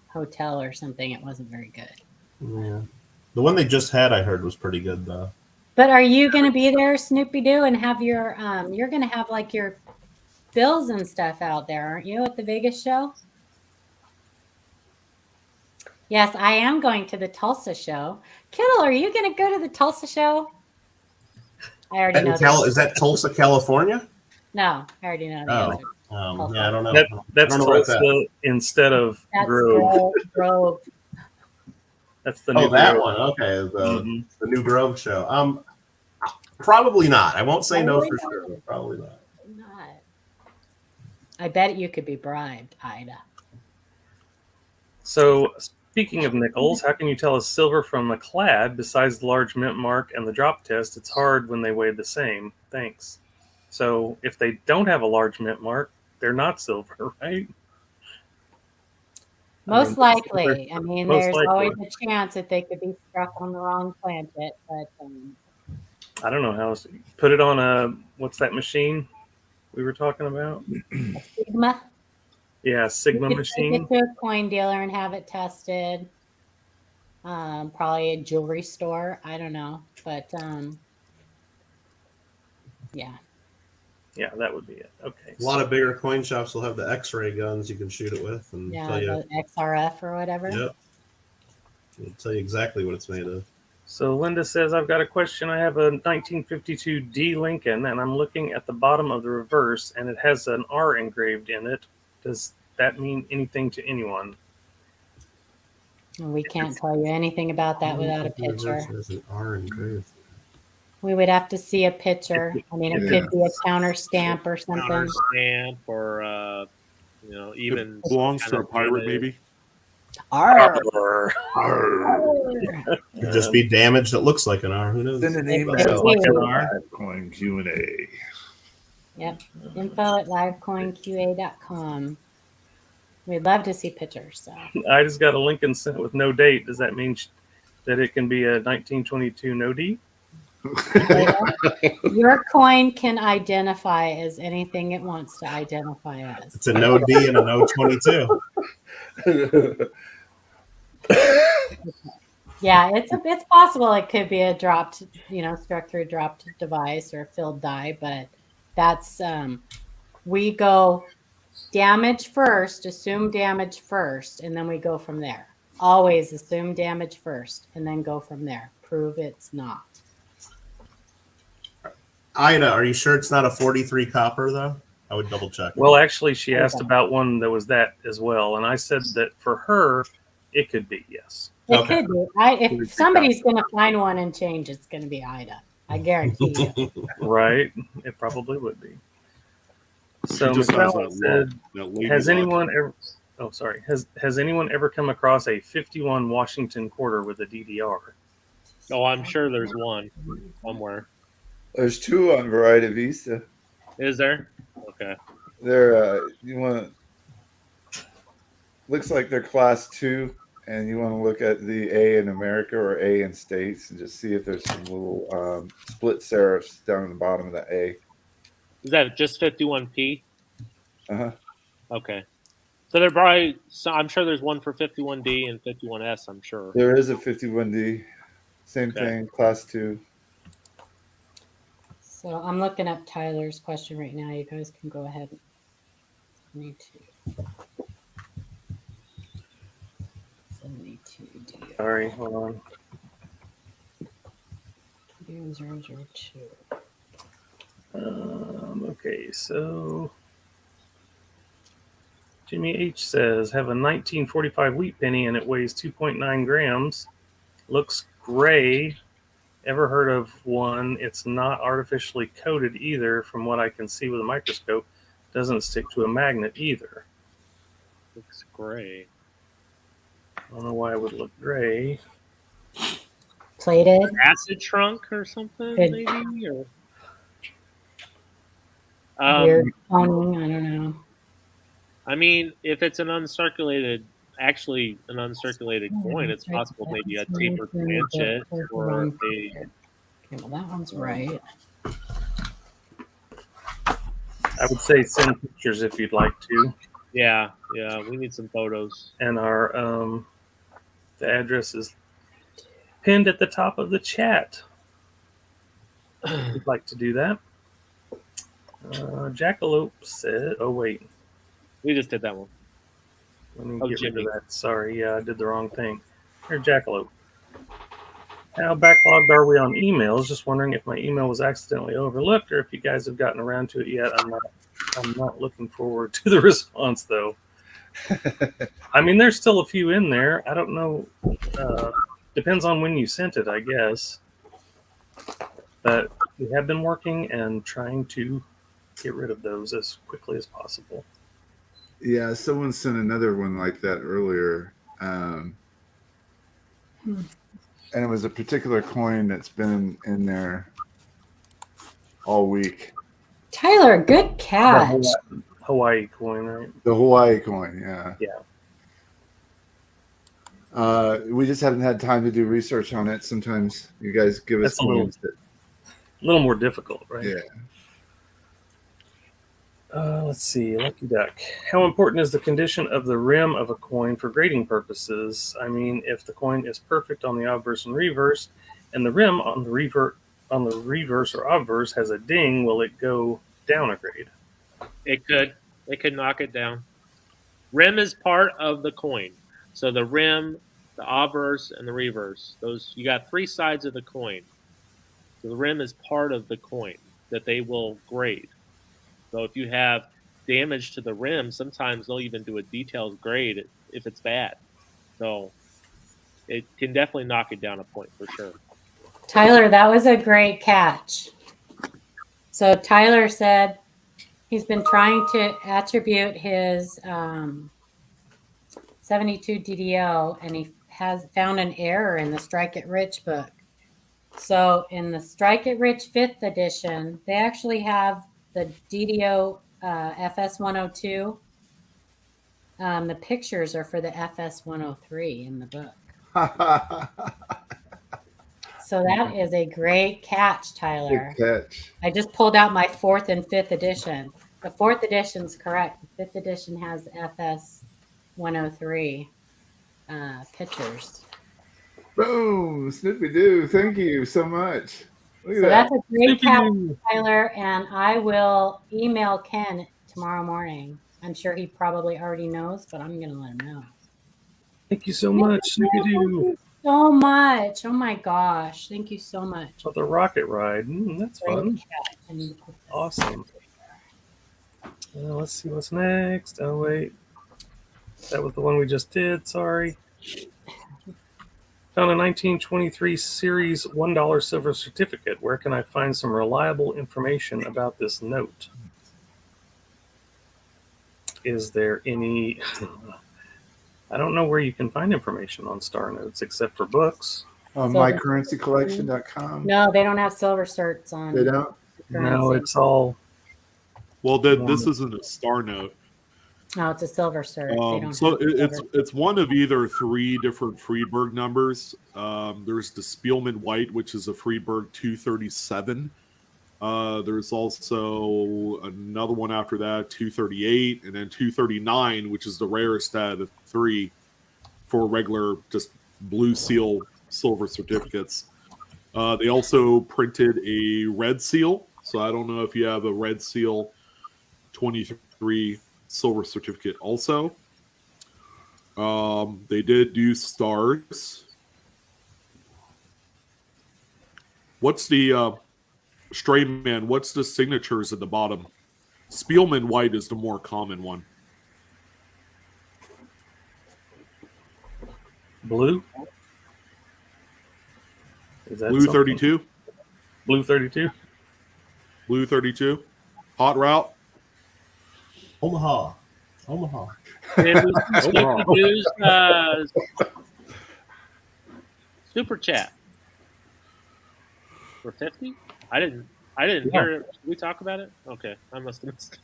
hotel or something. It wasn't very good. Yeah, the one they just had, I heard, was pretty good though. But are you going to be there, Snoopy Doo, and have your you're going to have like your bills and stuff out there, aren't you, at the Vegas show? Yes, I am going to the Tulsa show. Kittle, are you going to go to the Tulsa show? I already know. Is that Tulsa, California? No, I already know. Yeah, I don't know. That's Tulsa instead of Grove. Grove. That's the new that Grove. one. Okay, the new Grove show. Probably not. I won't say no for sure. Probably not. I bet you could be bribed, Ida. So, speaking of nickels, how can you tell a silver from a clad besides the large mint mark and the drop test? It's hard when they weigh the same. Thanks. So, if they don't have a large mint mark, they're not silver, right? Most likely. I mean, there's always a chance that they could be struck on the wrong planet, but I don't know how else. Put it on what's that machine we were talking about? Sigma. Yeah, Sigma machine. Take it to a coin dealer and have it tested. Probably a jewelry store. I don't know, but yeah. Yeah, that would be it. Okay. A lot of bigger coin shops will have the X-ray guns you can shoot it with, and tell you the XRF or whatever. Yep. It'll tell you exactly what it's made of. So Linda says, I've got a question. I have a 1952 D Lincoln, and I'm looking at the bottom of the reverse, and it has an R engraved in it. Does that mean anything to anyone? We can't tell you anything about that without a picture. There's an R engraved. We would have to see a picture. I mean, it could be a counter stamp or something. Counter stamp, or even it belongs to a pirate, maybe. R. Could just be damaged. It looks like an R. Who knows? Send an email. Like an R. Coin Q&A. Yep. info@livecoinqa.com. We'd love to see pictures. So. I just got a Lincoln sent with no date. Does that mean that it can be a 1922 no D? Your coin can identify as anything it wants to identify as. It's a no D and a no 22. Yeah, it's possible it could be a dropped, struck through dropped device or a filled die, but that's we go damage first, assume damage first, and then we go from there. Always assume damage first and then go from there. Prove it's not. Ida, are you sure it's not a 43 copper though? I would double check. Well, actually, she asked about one that was that as well, and I said that for her, it could be, yes. It Okay. could be. If somebody's going to find one and change, it's going to be Ida. I guarantee you. Right? It probably would be. So, She just has McClellan that said, look, that lady has look. anyone ever? Oh, sorry. Has anyone ever come across a 51 Washington quarter with a DDR? Oh, I'm sure there's one somewhere. There's two on Variety Vista. Is there? Okay. They're looks like they're class 2, and you want to look at the A in America or A in States and just see if there's some little split serifs down at the bottom of the A. Is that just 51p? Uh-huh. Okay. So they're probably. So I'm sure there's one for 51D and 51S. I'm sure. There is a 51D. Same thing, class 2. So I'm looking up Tyler's question right now. You guys can go ahead. 72. 72 DDR. Sorry, hold on. 21002. Okay, so Jimmy H says, have a 1945 wheat penny and it weighs 2.9 grams. Looks gray. Ever heard of one? It's not artificially coated either from what I can see with a microscope. Doesn't stick to a magnet either. Looks gray. I don't know why it would look gray. Plated. Acid trunk or something, Good. maybe? Or Weird toning. I don't know. I mean, if it's an uncirculated coin, it's possible maybe a tapered planchet or a. Okay, well, that one's right. I would say send pictures if you'd like to. Yeah, we need some photos. And our the address is pinned at the top of the chat. If you'd like to do that. Jackalope said, oh wait. We just did that one. Let me get rid of that. Sorry, I did the wrong thing. Here, Jackalope. How backlogged are we on emails? Just wondering if my email was accidentally overlooked or if you guys have gotten around to it yet. I'm not looking forward to the response though. I mean, there's still a few in there. I don't know. Depends on when you sent it, I guess. But we have been working and trying to get rid of those as quickly as possible. Yeah, someone sent another one like that earlier. And it was a particular coin that's been in there all week. Tyler, good catch. The Hawaii coin, right? The Hawaii coin, yeah. Yeah. We just haven't had time to do research on it. Sometimes you guys give us That's a little more difficult, right? Yeah. Let's see, Lucky Duck. How important is the condition of the rim of a coin for grading purposes? I mean, if the coin is perfect on the obverse and reverse, and the rim on the reverse or obverse has a ding, will it go down a grade? It could knock it down. Rim is part of the coin. So the rim, the obverse, and the reverse. Those you got 3 sides of the coin. So the rim is part of the coin that they will grade. So if you have damage to the rim, sometimes they'll even do a detailed grade if it's bad. So it can definitely knock it down a point for sure. Tyler, that was a great catch. So Tyler said he's been trying to attribute his 72 DDO, and he has found an error in the Strike It Rich book. So in the Strike It Rich 5th edition, they actually have the DDO FS102. The pictures are for the FS103 in the book. So that is a great catch, Tyler. Good catch. I just pulled out my 4th and 5th edition. The 4th edition's correct. The 5th edition has FS103 pictures. Boom, Snoopy Doo. Thank you so much. Look at So that. that's a great catch, Tyler, and I will email Ken tomorrow morning. I'm sure he probably already knows, but I'm going to let him know. Thank you so much, Snoopy Doo. so much. Oh my gosh. Thank you so much. Oh, the rocket ride. That's Great fun. chat. I need to put this- Awesome. Let's see what's next. Oh, wait. That was the one we just did. Sorry. Found a 1923 series $1 silver certificate. Where can I find some reliable information about this note? Is there any... I don't know where you can find information on star notes except for books. MyCurrencyCollection.com. No, they don't have silver certs on. They don't? No, it's all... Well, then this isn't a star note. No, it's a silver cert. They don't So have silver. it's one of either three different Friedberg numbers. There's the Spielman White, which is a Friedberg 237. There's also another one after that, 238, and then 239, which is the rarest out of the three for regular just blue seal silver certificates. They also printed a red seal. So I don't know if you have a red seal 23 silver certificate also. They did do stars. What's the Stray Man? What's the signatures at the bottom? Spielman White is the more common one. Blue? Is that Blue something? 32. Blue 32? Blue 32. Hot route. Omaha. Did we use super chat for 50? I didn't hear it. Did we talk about it? Okay, I must have missed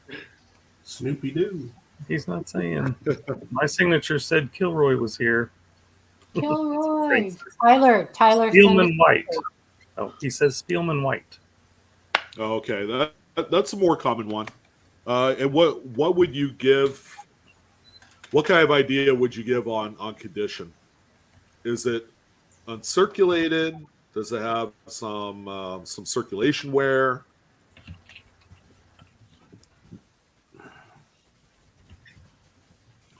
it. Snoopy Doo. He's not saying. My signature said Kilroy was here. Kilroy. Tyler. Spielman White. Oh, he says Spielman White. Oh, okay, that's a more common one. And what would you give? What kind of idea would you give on condition? Is it uncirculated? Does it have some circulation wear?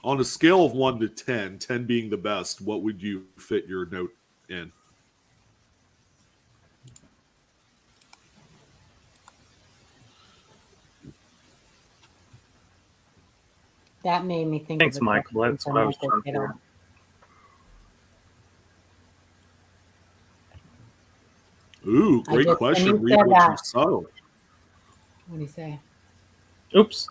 On a scale of 1 to 10, 10 being the best, what would you fit your note in? That made me think. Thanks, of a Michael. question That's from what I was Michael trying to Kittle. do. Ooh, I great just- question. when you Read said what you that- saw. What do you say? Oops.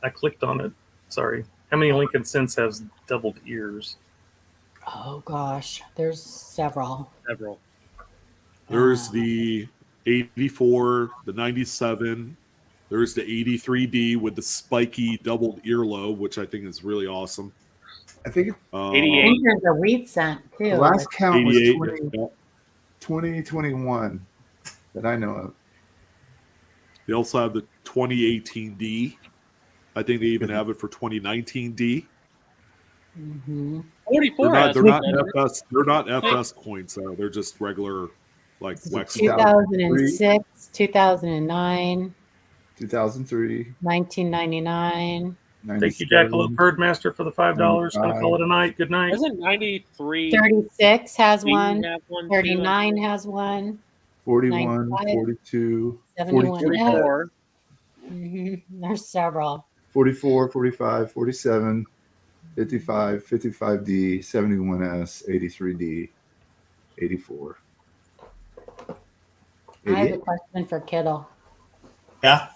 I clicked on it. Sorry. How many Lincoln Cents has doubled ears? Oh gosh, there's several. Several. There's the 84, the 97. There's the 83D with the spiky doubled earlobe, which I think is really awesome. I think I 88. think there's a wheat scent too. the last count was 88. 2021 that I know of. They also have the 2018D. I think they even have it for 2019D. Mm-hmm. 44 They're has not one. FS. They're not FS coins though. They're just regular, like wax. 2006, 2009, 2003. 1999, Thank you, Jackalope Birdmaster, for the $5. Gonna call it a night. Good night. Wasn't 93? 36 has Didn't one, have one too? 39 has one, 41, 95, 42, 71. 44. There's several. 44, 45, 47, 55, 55D, 71S, 83D, 84. I have a 88. question for Kittle. Yeah.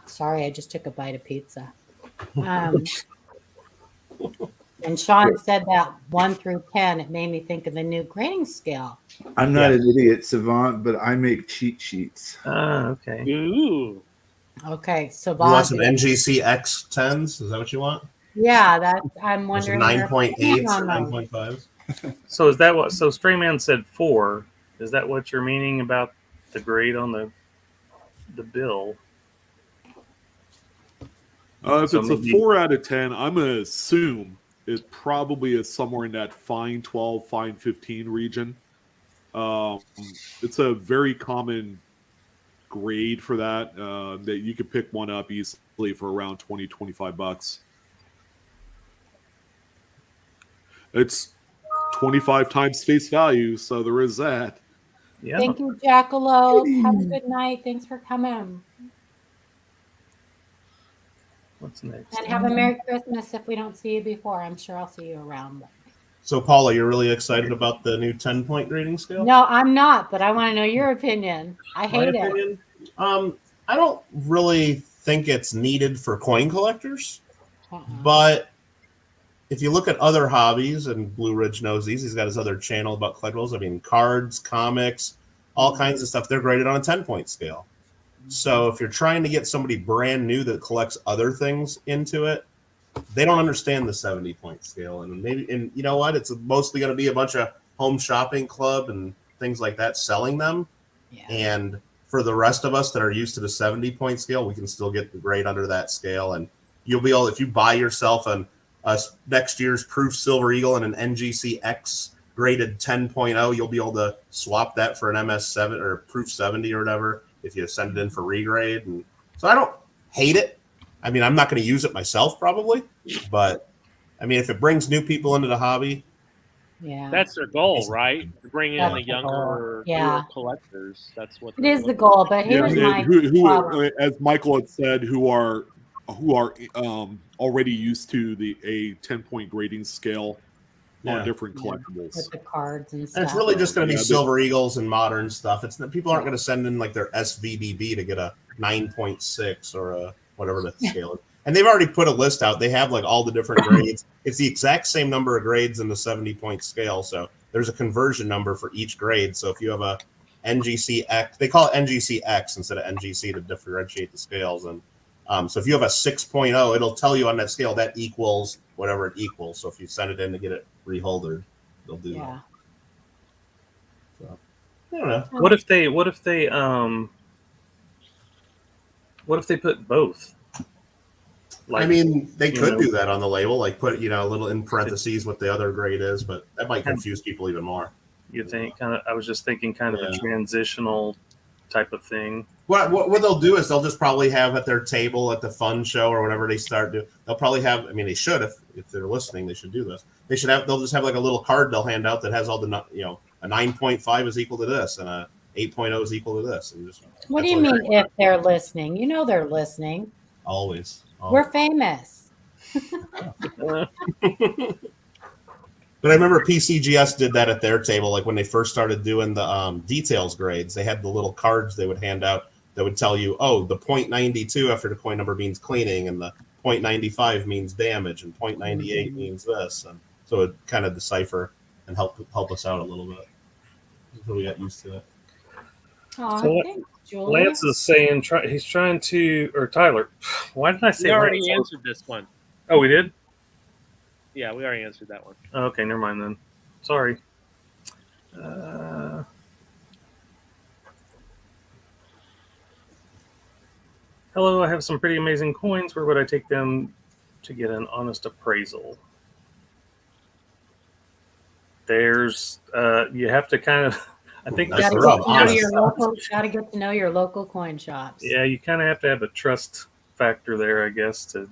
Sorry, I just took a bite of pizza. And Sean said that 1 through 10, it made me think of the new grading scale. I'm not an idiot savant, but I make cheat sheets. Ah, okay. Ooh. Okay, so You want some Bob, NGC X10s? Is that what you want? yeah, that I'm There's wondering. 9.8s or on those. 9.5s. So is that what? So Strayman said 4. Is that what you're meaning about the grade on the bill? If So it's a maybe- 4 out of 10, I'm gonna assume it probably is somewhere in that fine 12, fine 15 region. It's a very common grade for that. That you could pick one up easily for around $20, $25. It's 25 times face value, so there is that. Yeah. Thank you, Jackalope. Have a good night. Thanks for coming. What's next? And have a Merry Christmas if we don't see you before. I'm sure I'll see you around. So, Paula, you're really excited about the new 10-point grading scale? No, I'm not, but I want to know your opinion. I My hate it. opinion? I don't really think it's needed for coin collectors, but if you look at other hobbies, and Blue Ridge knows these, he's got his other channel about collectibles. I mean, cards, comics, all kinds of stuff. They're graded on a 10-point scale. So if you're trying to get somebody brand new that collects other things into it, they don't understand the 70-point scale. And you know what? It's mostly going to be a bunch of home shopping club and things like that selling them. Yeah. And for the rest of us that are used to the 70-point scale, we can still get the grade under that scale. And you'll be able, if you buy yourself next year's Proof Silver Eagle and an NGC X graded 10.0, you'll be able to swap that for an MS7 or Proof 70 or whatever if you send it in for regrade. And so I don't hate it. I mean, I'm not going to use it myself probably, but I mean, if it brings new people into the hobby, yeah, that's their goal, right? To bring in That's the the younger, goal. newer collectors. That's what it is the goal. But Yeah, here's and my who problem. as Michael had said, who are already used to a 10-point grading scale on different collectibles. With the cards and stuff. and it's really just going to be Yeah, Silver Eagles and modern stuff. People aren't going to send in like their SVBB to get a 9.6 or a whatever the scale is. And they've already put a list out. They have like all the different grades. It's the exact same number of grades in the 70-point scale. So there's a conversion number for each grade. So if you have a NGC X, they call it NGC X instead of NGC to differentiate the scales. And so if you have a 6.0, it'll tell you on that scale that equals whatever it equals. So if you send it in to get it reholdered, they'll do that. So I don't know. What if they put both? I mean, they could do that on the label, like put a little in parentheses what the other grade is, but that might confuse people even more. You think? I was just thinking kind of a transitional type of thing. What they'll do is they'll just probably have at their table at the fun show or whenever they start doing. They'll probably have. I mean, they should if they're listening, they should do this. They'll just have like a little card they'll hand out that has all the a 9.5 is equal to this and a 8.0 is equal to this. And just What do you mean if they're listening? You know they're listening. Always. We're famous. But I remember PCGS did that at their table, like when they first started doing the details grades. They had the little cards they would hand out that would tell you, oh, the 0.92 after the coin number means cleaning, and the 0.95 means damage, and 0.98 means this. And so it kind of decipher and help us out a little bit. So we got used to it. Oh, So thanks, Julie. Lance is saying he's trying to, or Tyler. Why did I say We already Lance? answered this one. Oh, we did? Yeah, we already answered that one. Oh, okay, never mind then. Sorry. Hello, I have some pretty amazing coins. Where would I take them to get an honest appraisal? There's, you have to kind of, I think That's Gotta the get, rub, to know honest. your local, gotta get to know your local coin shops. yeah, you kind of have to have a trust factor there, I guess, to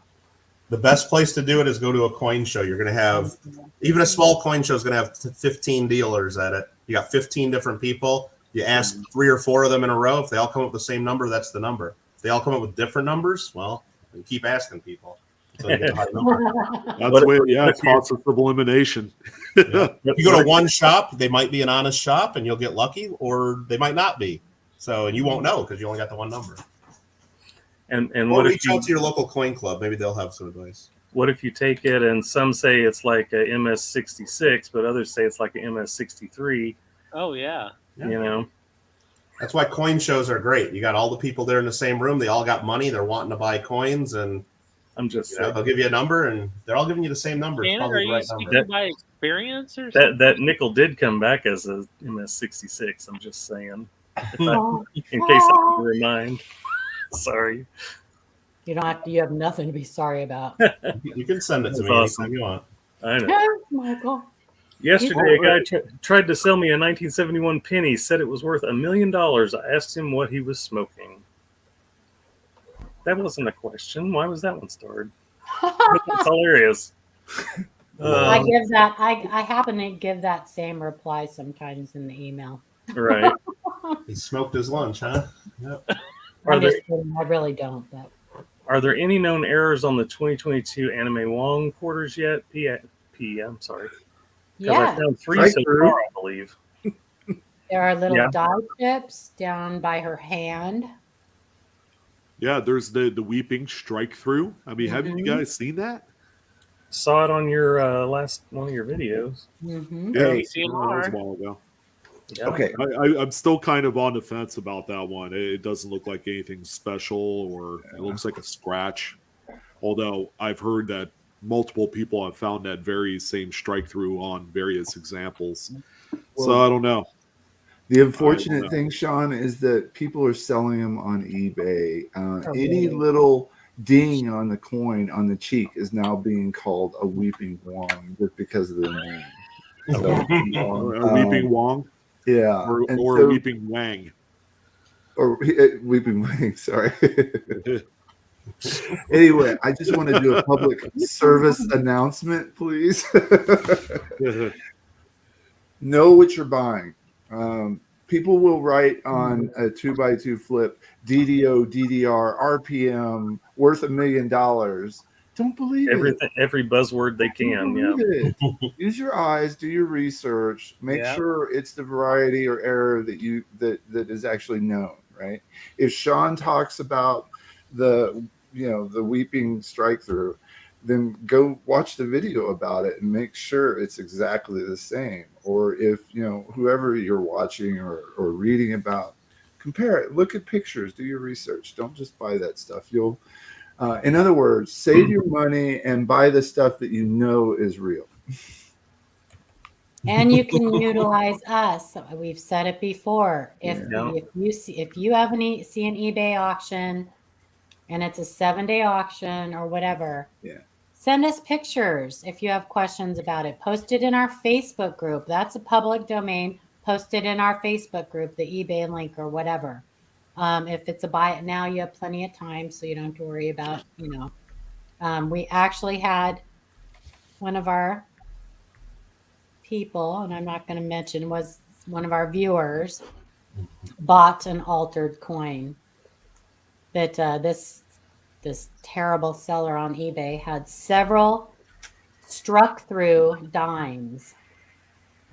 The best place to do it is go to a coin show. You're going to have, even a small coin show is going to have 15 dealers at it. You got 15 different people. You ask 3 or 4 of them in a row. If they all come up with the same number, that's the number. If they all come up with different numbers, well, you keep asking people until you get a high number. That's the way, process of elimination. If you go to one shop, they might be an honest shop and you'll get lucky, or they might not be. So, and you won't know because you only got the one number. and Or what if reach out to your local coin club. Maybe they'll have some advice. what if you take it and some say it's like a MS66, but others say it's like a MS63? Oh, yeah. You know, That's why coin shows are great. You got all the people there in the same room. They all got money. They're wanting to buy coins, and I'm just saying they'll give you a number, and they're all giving you the same number. It's Janet, probably are the you right speaking number. by experience or something? that nickel did come back as a MS66. I'm just saying, Oh, in case I can remind. Sorry. you don't have to. You have nothing to be sorry about. You can send it to That's me awesome. anytime you want. I know. Yes, Michael. Yesterday, a guy tried to sell me a 1971 penny, said it was worth $1 million. I asked him what he was smoking. That wasn't a question. Why was that one started? It's hilarious. I give that. I happen to give that same reply sometimes in the email. Right. He smoked his lunch, huh? Yep. I'm just kidding. I really don't. But Are there any known errors on the 2022 Anime Wong quarters yet? I'm sorry. Because I yeah, found 3 so Right-through. far, I believe. there are little Yeah. dye chips down by her hand. Yeah, there's the weeping strike through. I mean, have you guys seen that? Saw it on your last one of your videos. Mm-hmm. Yeah, Hey, that was a while ago. Yeah. Okay. I'm still kind of on the fence about that one. It doesn't look like anything special, or it looks like a scratch. Although I've heard that multiple people have found that very same strike through on various examples. So I don't know. The unfortunate thing, Sean, is that people are selling them on eBay. Any little ding on the coin on the cheek is now being called a weeping wong just because of the name. So, A weeping Wong, yeah, or and a so- weeping Wang. or weeping wang. Sorry. Anyway, I just want to do a public service announcement, please. Know what you're buying. People will write on a 2x2 flip DDO, DDR, RPM worth $1 million. Don't believe it. Every buzzword they can. Yeah. Believe it. Use your eyes, do your research, make Yeah. sure it's the variety or error that is actually known, right? If Sean talks about the weeping strike through, then go watch the video about it and make sure it's exactly the same. Or if whoever you're watching or reading about, compare it, look at pictures, do your research. Don't just buy that stuff. You'll in other words, save your money and buy the stuff that you know is real. And you can utilize us. We've said it before. If you see an eBay auction and it's a 7-day auction or whatever, send us pictures if you have questions about it. Post it in our Facebook group. That's a public domain. Post it in our Facebook group, the eBay link or whatever. If it's a buy it now, you have plenty of time, so you don't have to worry about, we actually had one of our people, and I'm not going to mention, was one of our viewers, bought an altered coin that this terrible seller on eBay had several struck through dimes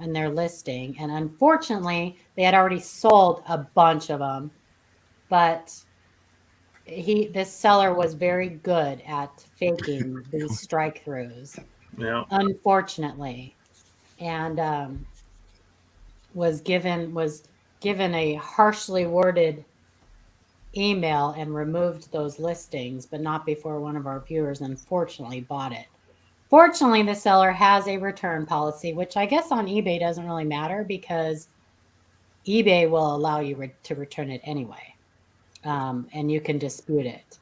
in their listing, and unfortunately they had already sold a bunch of them, but this seller was very good at faking these strike throughs, unfortunately, and was given a harshly worded email and removed those listings, but not before one of our viewers unfortunately bought it. Fortunately, the seller has a return policy, which I guess on eBay doesn't really matter because eBay will allow you to return it anyway, and you can dispute it.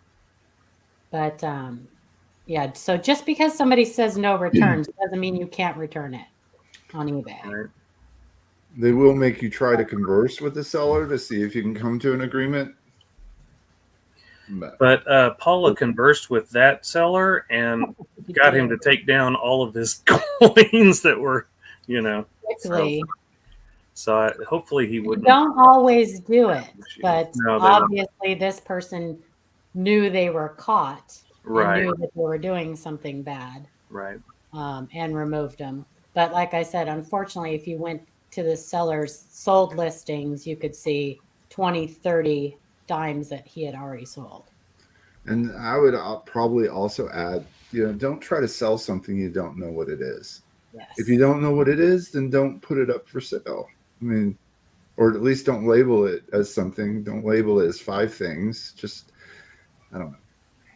But so just because somebody says no returns doesn't mean you can't return it on eBay. Right. They will make you try to converse with the seller to see if you can come to an agreement. But Paula conversed with that seller and got him to take down all of his coins that were, quickly. So hopefully he wouldn't. Don't always do it, but No, obviously this person knew they were caught, right? And knew that they were doing something bad, right? And removed them. But like I said, unfortunately, if you went to the seller's sold listings, you could see 20, 30 dimes that he had already sold. And I would probably also add, don't try to sell something you don't know what it is. Yes. If you don't know what it is, then don't put it up for sale. I mean, or at least don't label it as something. Don't label it as 5 things. Just, I don't know.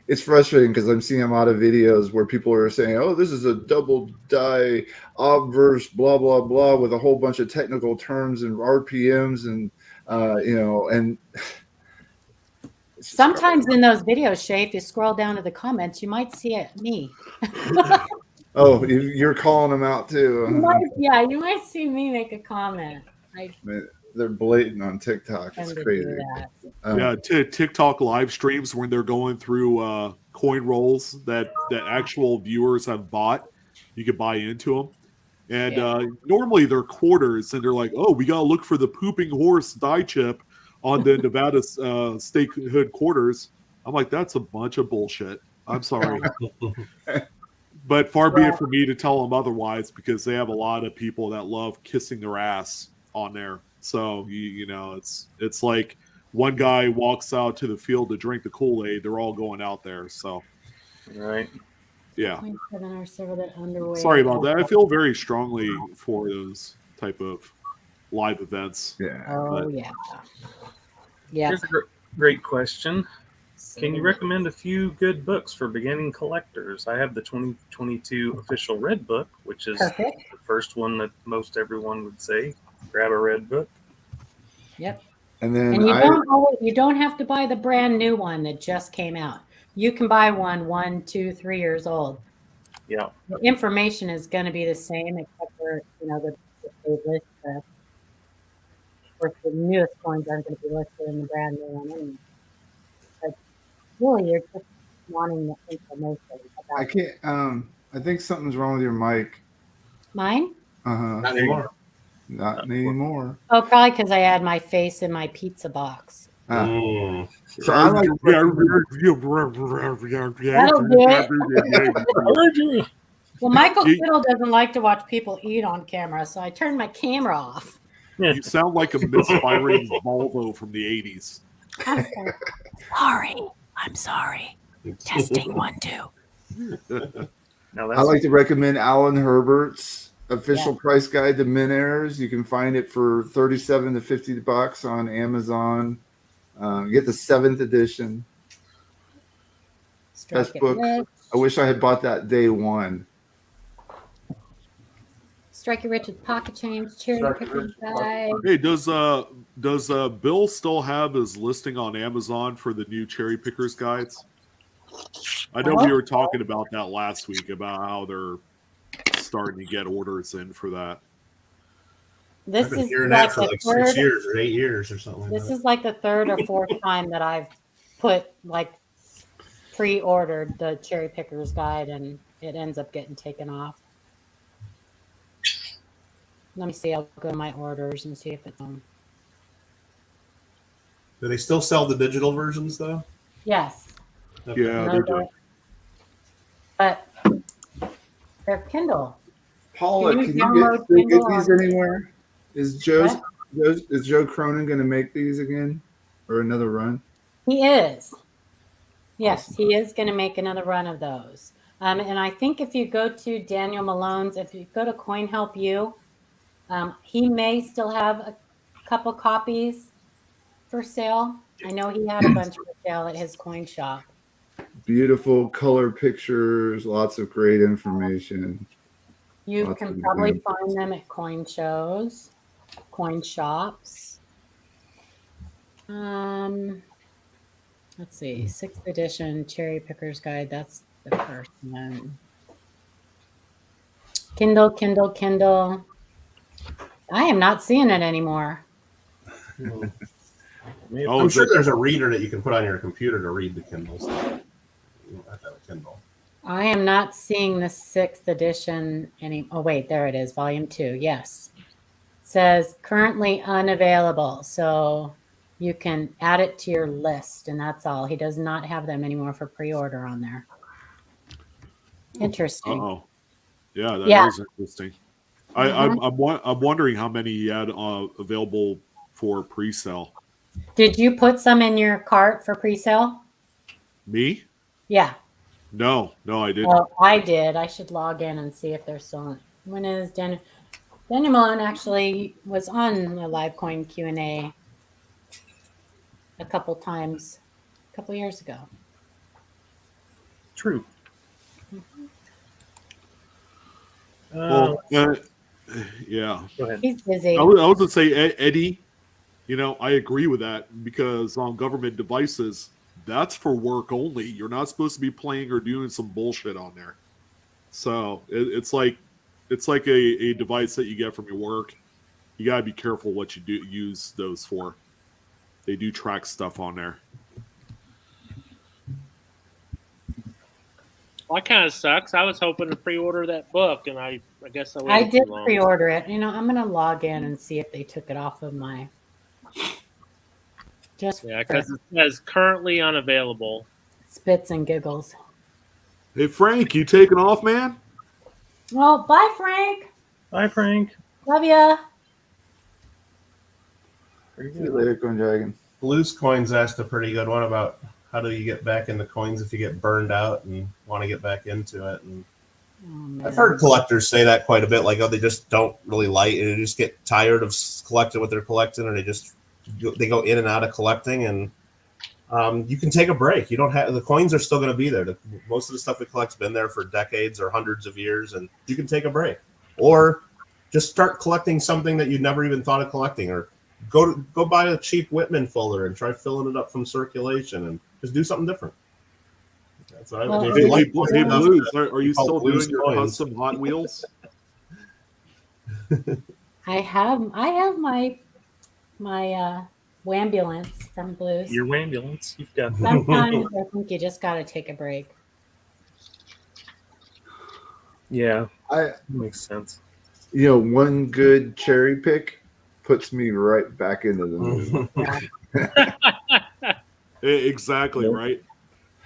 It's frustrating because I'm seeing a lot of videos where people are saying, oh, this is a double die obverse, blah, blah, blah, with a whole bunch of technical terms and RPMs and, and sometimes in those videos, Shay, if you scroll down to the comments, you might see me. Oh, you're calling them out too. You might see me make a comment. They're blatant on TikTok. It's crazy. TikTok live streams when they're going through coin rolls that actual viewers have bought, you could buy into them. And normally they're quarters, and they're like, oh, we got to look for the pooping horse die chip on the Nevada statehood quarters. I'm like, that's a bunch of bullshit. I'm sorry. But far be it for me to tell them otherwise, because they have a lot of people that love kissing their ass on there. So, you know, it's like one guy walks out to the field to drink the Kool-Aid. They're all going out there. So, Right. yeah. Underway. Sorry about that. I feel very strongly for those type of live events. Yeah. Oh, yeah. Yeah. Here's a great question. Can you recommend a few good books for beginning collectors? I have the 2022 official red book, which is Perfect. the first one that most everyone would say, grab a red book. Yep. And then And you don't have to buy the brand new one that just came out. You can buy one, 2, 3 years old. Yeah. The information is going to be the same, except for, you know, the list. Of course, the newest coins aren't going to be listed in the brand new one anyway. But really, you're just wanting the information about I can't. I think something's wrong with your mic. mine. Not anymore. Not anymore. Oh, probably because I had my face in my pizza box. So I like. That'll do it. Well, Michael Kittle doesn't like to watch people eat on camera, so I turned my camera off. You sound like a misfiring Volvo from the 80s. I'm sorry. Testing 1, 2. I like to recommend Alan Herbert's official price guide to mint errors. You can find it for $37 to $50 on Amazon. Get the 7th edition. Best book. I wish I had bought that day one. Strike It Rich with pocket change, cherry pickers guide. Hey, does Bill still have his listing on Amazon for the new cherry pickers guides? I know we were talking about that last week, about how they're starting to get orders in for that. This I've been is hearing like that for the like third, 6 years or 8 years or something like this that. is like the third or fourth time that I've put like pre-ordered the cherry pickers guide, and it ends up getting taken off. Let me see. I'll go to my orders and see if it's on. Do they still sell the digital versions though? Yes. Okay. Yeah, they're doing. But they're Kindle. Paula, Can can you you download get Kindle these on- anywhere? Is Joe Cronin going to make these again, or another run? He is. Yes, he is going to make another run of those. And I think if you go to Daniel Malone's, if you go to Coin Help You, he may still have a couple copies for sale. I know he had a bunch for sale at his coin shop. Beautiful color pictures, lots of great information. You Lots can of probably examples. find them at coin shows, coin shops. Let's see, 6th edition Cherry Pickers Guide. That's the first one. Kindle. I am not seeing it anymore. Oh, I'm sure there's a reader that you can put on your computer to read the Kindles. You don't have to have a Kindle. I am not seeing the 6th edition Oh, wait, there it is, volume 2. Yes. It says currently unavailable. So you can add it to your list, and that's all. He does not have them anymore for pre-order on there. Interesting. Uh-oh. Yeah, that is interesting. I'm wondering how many he had available for pre-sale. Did you put some in your cart for pre-sale? Me? Yeah. No, I didn't. Well, I did. I should log in and see if they're still on. When is Daniel Malone actually was on the live coin Q&A a couple times, a couple years ago. True. Well, yeah. Go ahead. He's busy. I was going to say, Eddie, I agree with that, because on government devices, that's for work only. You're not supposed to be playing or doing some bullshit on there. So it's like a device that you get from your work. You got to be careful what you do use those for. They do track stuff on there. Well, that kind of sucks. I was hoping to pre-order that book, and I guess I I waited did too long. pre-order it. I'm gonna log in and see if they took it off of my. Just Yeah, because it says currently unavailable. spits and giggles. Hey, Frank, you taking off, man? Well, bye, Frank. Bye, Frank. Love ya. Very See you good. later, Coin Dragon. Blues Coins asked a pretty good one about how do you get back into coins if you get burned out and want to get back into it. And Oh, man. I've heard collectors say that quite a bit, like, oh, they just don't really like it. They just get tired of collecting what they're collecting, or they go in and out of collecting. And you can take a break. You don't have the coins are still going to be there. Most of the stuff we collect's been there for decades or hundreds of years, and you can take a break, or just start collecting something that you never even thought of collecting, or go buy a cheap Whitman folder and try filling it up from circulation, and just do something different. That's what Well, if Hey, you like hey, stuff, Blues, are you call still Blues doing your Coins. custom Hot Wheels? I have my Wambulance from Blues. Your ambulance. You've got that. Sometimes I think you just got to take a break. Yeah, I, makes sense. one good cherry pick puts me right back into the movie. Exactly, Nope. right?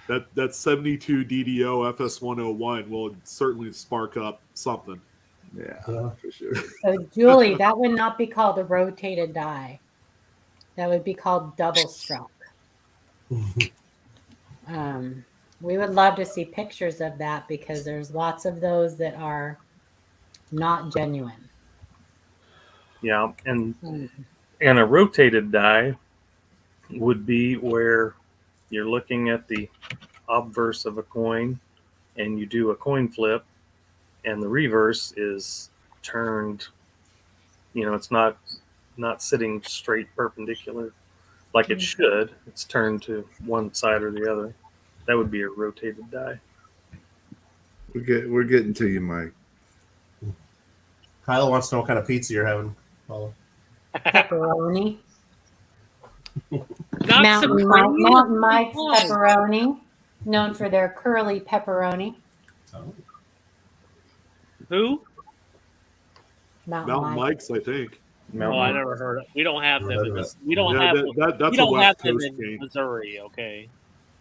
That 72 DDO FS101 will certainly spark up something. Yeah, Yeah. for sure. So, Julie, that would not be called a rotated die. That would be called double stroke. We would love to see pictures of that because there's lots of those that are not genuine. Yeah, and Mm. a rotated die would be where you're looking at the obverse of a coin, and you do a coin flip, and the reverse is turned. It's not sitting straight perpendicular like it should. It's turned to one side or the other. That would be a rotated die. We're getting to you, Mike. Kyle wants to know what kind of pizza you're having, Paula. Pepperoni. Not Mountain Supreme. Mike's pepperoni, known for their curly pepperoni. Who? Mountain Mountain Mike. Mike's, I think. Oh, I never heard of. We don't have them in this. We don't Yeah, have. that's We a don't have West them Coast in chain. Missouri. Okay.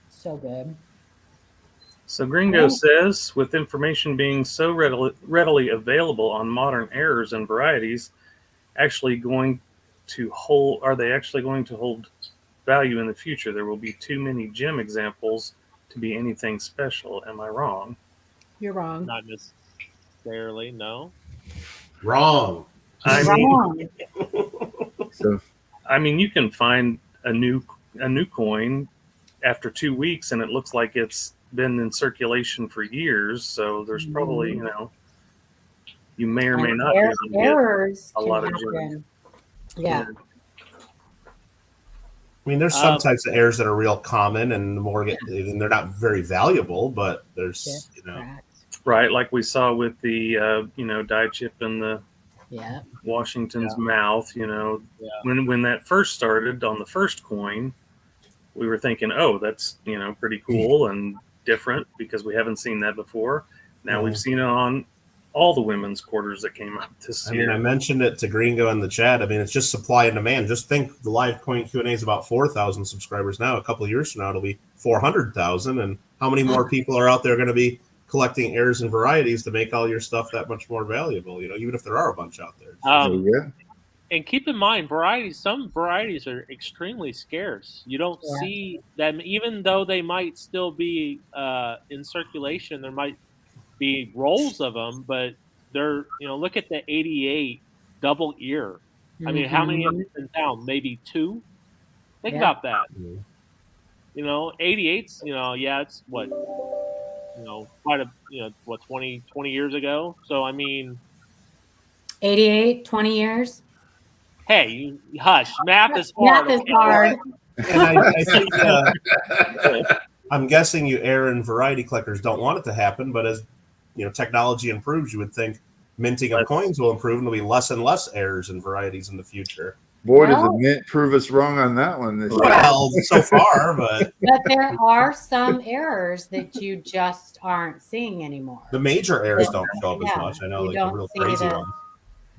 So good. So Gringo says, with information being so readily available on modern errors and varieties, are they actually going to hold value in the future? There will be too many gem examples to be anything special. Am I wrong? You're wrong. Not necessarily. No. Wrong. So I mean, you can find a new coin after 2 weeks, and it looks like it's been in circulation for years. So there's probably, you may or may And not be able to get errors a can lot of happen. Yeah. I mean, there's some types of errors that are real common and and they're not very valuable, but there's, Correct. right, like we saw with the die chip in the Yeah. Washington's mouth. When that first started on the first coin, we were thinking, oh, that's pretty cool and different because we haven't seen that before. Now we've seen it on all the women's quarters that came out this year. I mentioned it to Gringo in the chat. I mean, it's just supply and demand. Just think the live coin Q&A is about 4,000 subscribers now. A couple of years from now, it'll be 400,000. And how many more people are out there going to be collecting errors and varieties to make all your stuff that much more valuable, even if there are a bunch out there. yeah. And keep in mind, some varieties are extremely scarce. You don't see them, even though they might still be in circulation. There might be rolls of them, but they're, look at the 88 double ear. I mean, how many have been found? Maybe 2? Think about that. 88's, it's what, quite a, 20 years ago. So, I mean, 88, 20 years. Hey, you hush. Math is hard. Math is hard. And I think I'm guessing you error and variety collectors don't want it to happen, but as technology improves, you would think minting of coins will improve and there'll be less and less errors and varieties in the future. Boy, did the Well- mint prove us wrong on that one this year. Well, so far, but But there are some errors that you just aren't seeing anymore. the major errors don't show up as Yeah, much. I know, you like the don't real see crazy the- ones.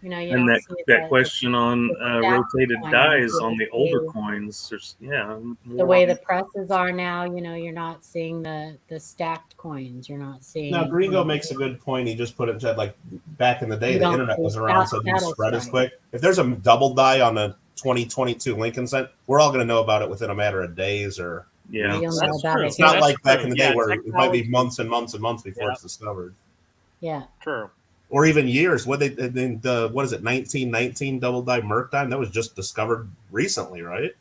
You know, you And don't that see that the- question on the stack rotated coins, dies you on the don't older see coins. There's the more way on- the presses are now. You know, you're not seeing the stacked coins. You're not seeing. Now, Gringo makes a good point. He just put it, said, like, back in the day, You the don't internet see was around, so it didn't shadow spread as strike. quick. If there's a double die on a 2022 Lincoln cent, we're all going to know about it within a matter of days or Yeah. You'll know That's about true. it. It's not here. like back true. in the day Yeah, where it might be technology- months and months and months before Yeah. it's discovered, Yeah. True. or even years. What is it? 1919 double die Merc dime that was just discovered recently, right?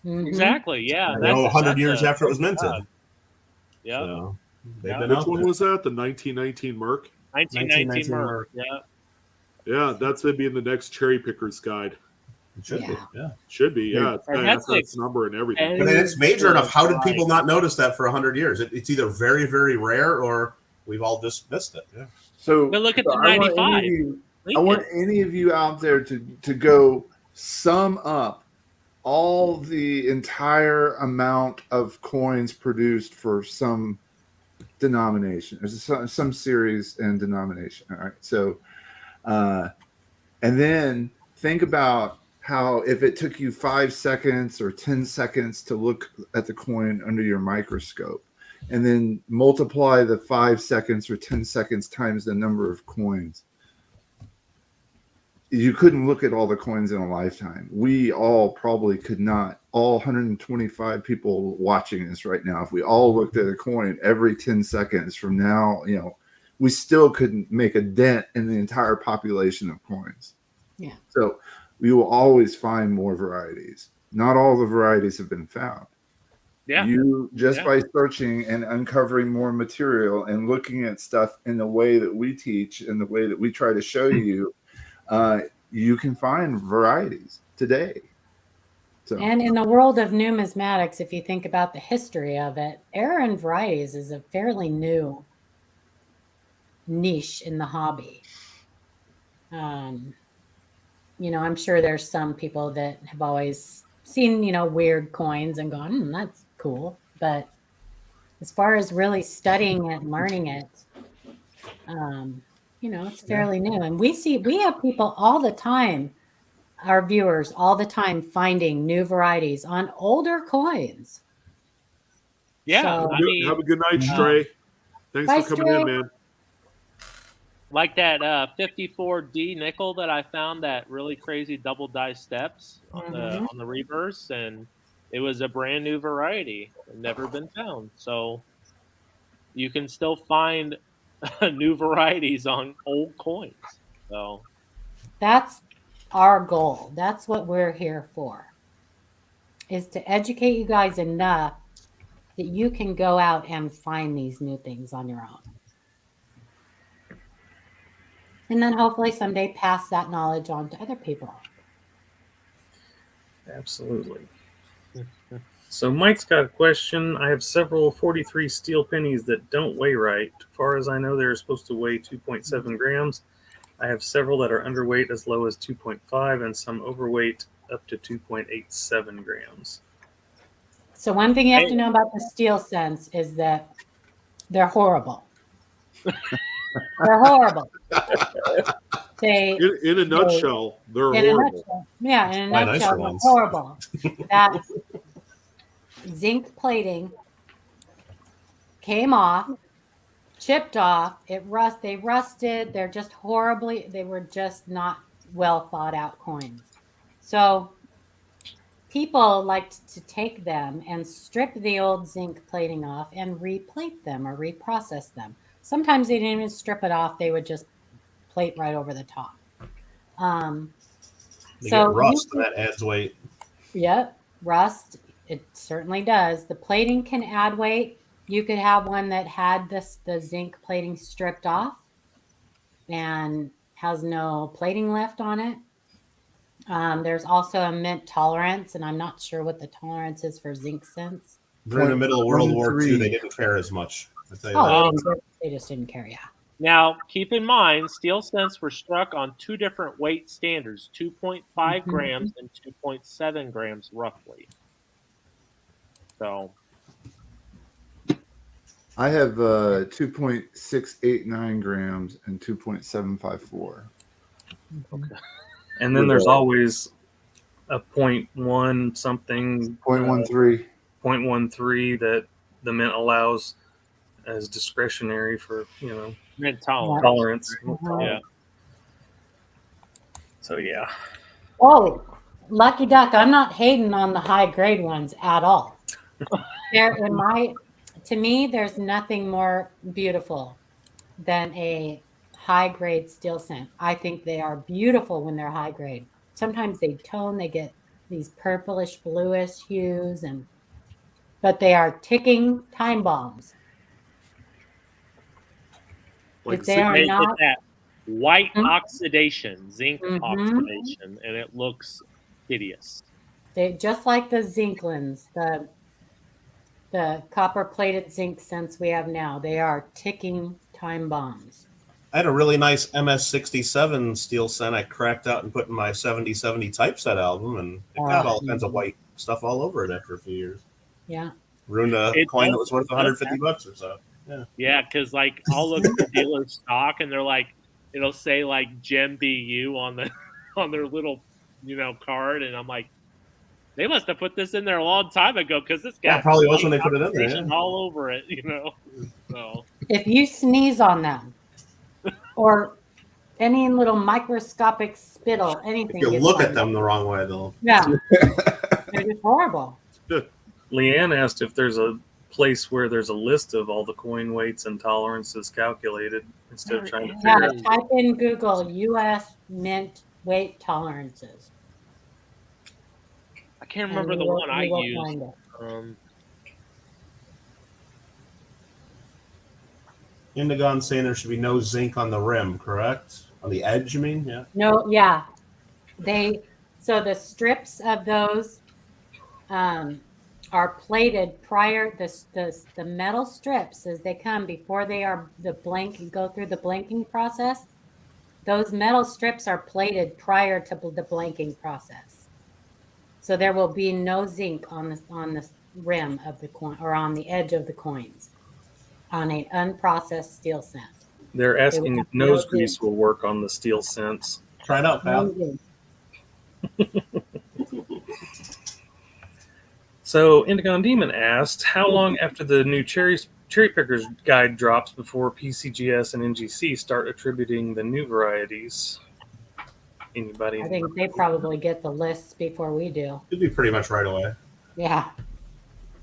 Mhm. Exactly. Yeah. You know, 100 years after it was minted. Yeah. So they've Yeah. been Which out one there. was that? The 1919 Merc? 1919 1919 Merc. Yeah. Yeah, that's going to be in the next Cherry Picker's Guide. It should be, yeah. Should be, yeah. It's got And that's FX number and everything. and- But then it's major enough. How did Right. people not notice that for 100 years? It's either very, very rare or we've all just missed it. Yeah. So, But look at so the I want 95. any of you- I Lincoln. want any of you out there to go sum up all the entire amount of coins produced for some denomination. There's some series and denomination. All right. So, and then think about how if it took you 5 seconds or 10 seconds to look at the coin under your microscope, and then multiply the 5 seconds or 10 seconds times the number of coins. You couldn't look at all the coins in a lifetime. We all probably could not. All 125 people watching this right now, if we all looked at a coin every 10 seconds from now, you know, we still couldn't make a dent in the entire population of coins. Yeah. So we will always find more varieties. Not all the varieties have been found. Yeah. You just Yeah. by searching and uncovering more material and looking at stuff in the way that we teach and the way that we try to show you, you can find varieties today. So And in the world of numismatics, if you think about the history of it, error in varieties is a fairly new niche in the hobby. You know, I'm sure there's some people that have always seen, you know, weird coins and gone, that's cool. But as far as really studying it and learning it, you know, it's fairly new. And we have people all the time, our viewers all the time finding new varieties on older coins. Yeah. So- I mean, Have a good night, Stray. Thanks Bye, for coming in, Stray. man. like that 54D nickel that I found, that really crazy double die steps on the reverse, and it was a brand new variety, never been found. So you can still find new varieties on old coins. So That's our goal. That's what we're here for, is to educate you guys enough that you can go out and find these new things on your own. And then hopefully someday pass that knowledge on to other people. Absolutely. So Mike's got a question. I have several 43 steel pennies that don't weigh right. As far as I know, they're supposed to weigh 2.7 grams. I have several that are underweight as low as 2.5 and some overweight up to 2.87 grams. So one thing you have to know about the steel cents is that they're horrible. They're horrible. They, In a nutshell, they're in a horrible. nutshell, yeah, in a Buy nicer nutshell, they're ones. horrible. That zinc plating came off, chipped off. They rusted. They're just horribly. They were just not well thought out coins. So people liked to take them and strip the old zinc plating off and replate them or reprocess them. Sometimes they didn't even strip it off. They would just plate right over the top. They So get rust, you and that adds weight. Yep, rust. It certainly does. The plating can add weight. You could have one that had the zinc plating stripped off and has no plating left on it. There's also a mint tolerance, and I'm not sure what the tolerance is for zinc cents. During the middle of World War II, 23. they didn't care as much. I tell you Oh, that. they just didn't care. Yeah. Now, keep in mind, steel cents were struck on two different weight standards, 2.5 grams and 2.7 grams, roughly. So, I have 2.689 grams and 2.754. okay. And then there's always a 0.1 something, 0.13. 0.13 that the mint allows as discretionary for, Mint tolerance. tolerance. Yeah. So yeah. Oh, lucky duck! I'm not hating on the high grade ones at all. To me, there's nothing more beautiful than a high grade steel cent. I think they are beautiful when they're high grade. Sometimes they get these purplish bluish hues, but they are ticking time bombs. Like If they are They not get that white Mhm. oxidation, zinc oxidation, and it looks hideous. They just like the Zinklins, the copper plated zinc cents we have now. They are ticking time bombs. I had a really nice MS-67 steel cent I cracked out and put in my 7070 typeset album, and it got all kinds of white stuff all over it after a few years. Yeah. Ruined a coin that was worth $150 or so. Yeah, because like I'll look at the dealer's stock and they're like, it'll say like Gem BU on their little card, and I'm like, they must have put this in there a long time ago because this guy probably was when they put it in there. Yeah. all over it, So If you sneeze on them, or any little microscopic spittle, anything. If you look at them the wrong way, they'll. Yeah, they're just horrible. Leanne asked if there's a place where there's a list of all the coin weights and tolerances calculated instead of trying to figure out. Type in Google U.S. mint weight tolerances. I can't remember the one I used. Indigon saying there should be no zinc on the rim, correct? On the edge, you mean? Yeah. No, yeah. So the strips of those are plated prior. The metal strips as they come before they are go through the blanking process. Those metal strips are plated prior to the blanking process. So there will be no zinc on the rim of the coin or on the edge of the coins on an unprocessed steel cent. They're asking if nose grease will work on the steel cents. Try it out, pal. So Indigon Demon asked, how long after the new cherry pickers guide drops before PCGS and NGC start attributing the new varieties? Anybody? I think they probably get the lists before we do. It'd be pretty much right away. Yeah.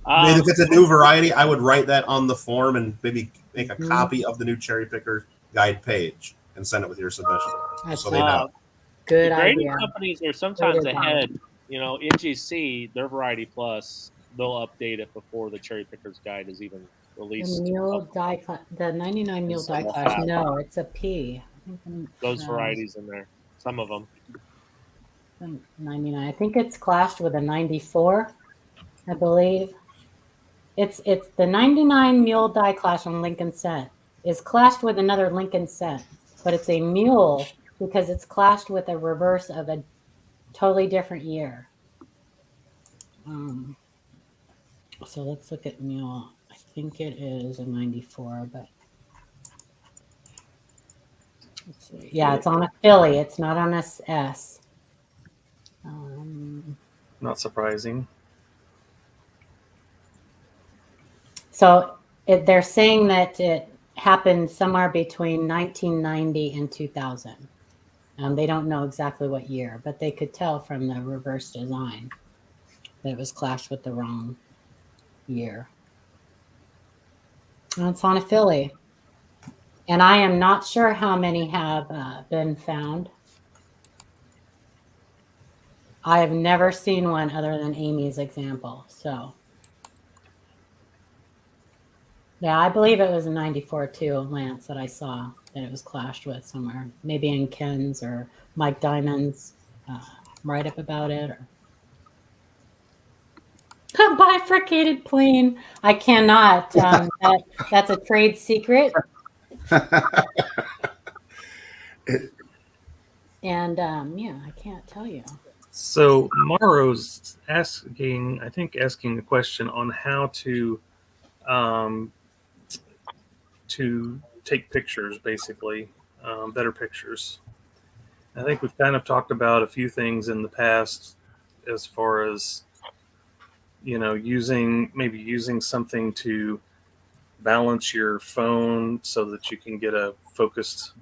I mean, if it's a new variety, I would write that on the form and maybe make a copy of the new cherry picker guide page and send it with your submission, so they know. Good the grading idea. companies are sometimes ahead. NGC, their Variety Plus, they'll update it before the cherry pickers guide is even released. The 99 mule die class. No, it's a P. Those varieties in there, some of them. 99. I think it's clashed with a 94. I believe. It's the 99 mule die clash on Lincoln cent is clashed with another Lincoln cent, but it's a mule because it's clashed with a reverse of a totally different year. So let's look at mule. I think it is a 94, but let's see. Yeah, it's on a Philly. It's not on a S. Not surprising. So they're saying that it happened somewhere between 1990 and 2000. They don't know exactly what year, but they could tell from the reverse design that it was clashed with the wrong year. And it's on a Philly. And I am not sure how many have been found. I have never seen one other than Amy's example. So, yeah, I believe it was a 94 too, Lance, that I saw that it was clashed with somewhere. Maybe in Ken's or Mike Diamond's write-up about it. Or bifurcated plane. I cannot. That's a trade secret. And yeah, I can't tell you. So Maro's asking a question on how to take pictures, basically, better pictures. I think we've kind of talked about a few things in the past as far as, using something to balance your phone so that you can get a focused,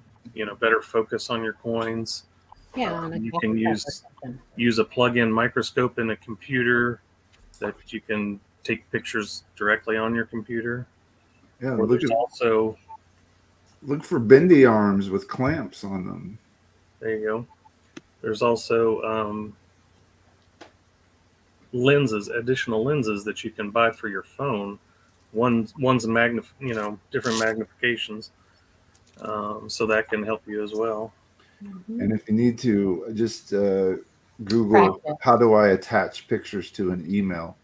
better focus on your coins. Yeah, on a You coffee can cup or something. use a plug-in microscope in a computer that you can take pictures directly on your computer. Yeah, Or there's also, look for bendy arms with clamps on them. there you go. There's also additional lenses that you can buy for your phone. One's different magnifications, so that can help you as well. Mhm. And if you need to, just Google Practice. how do I attach pictures to an email.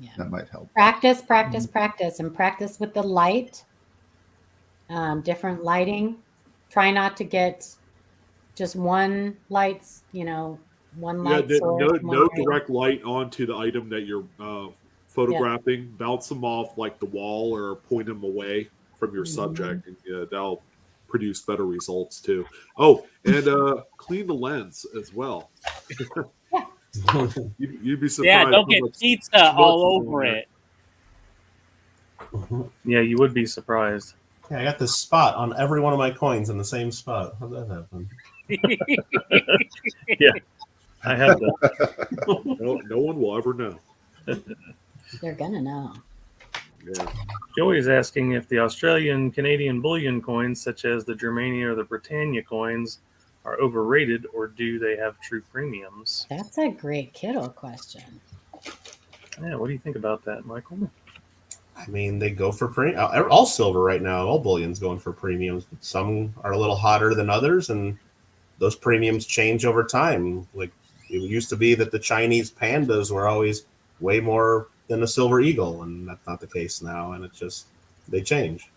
Yeah. That might help. Practice, and practice with the light, different lighting. Try not to get just one lights, one Yeah, light source. no direct light onto the item that you're photographing. Bounce them off like the wall or point them away from your subject, and that'll produce better results too. Oh, and clean the lens as well. You'd be surprised. Yeah, don't how get much pizza smoke all is on over there. it. Yeah, you would be surprised. Yeah, I got this spot on every one of my coins in the same spot. How'd that happen? Yeah, I have that. No one will ever know. They're gonna know. Yeah. Joey is asking if the Australian Canadian bullion coins, such as the Germania or the Britannia coins, are overrated, or do they have true premiums? That's a great kiddo question. Yeah, what do you think about that, Michael? I mean, they go for all silver right now. All bullion's going for premiums. But some are a little hotter than others, and those premiums change over time. Like it used to be that the Chinese pandas were always way more than a silver eagle, and that's not the case now. And they change.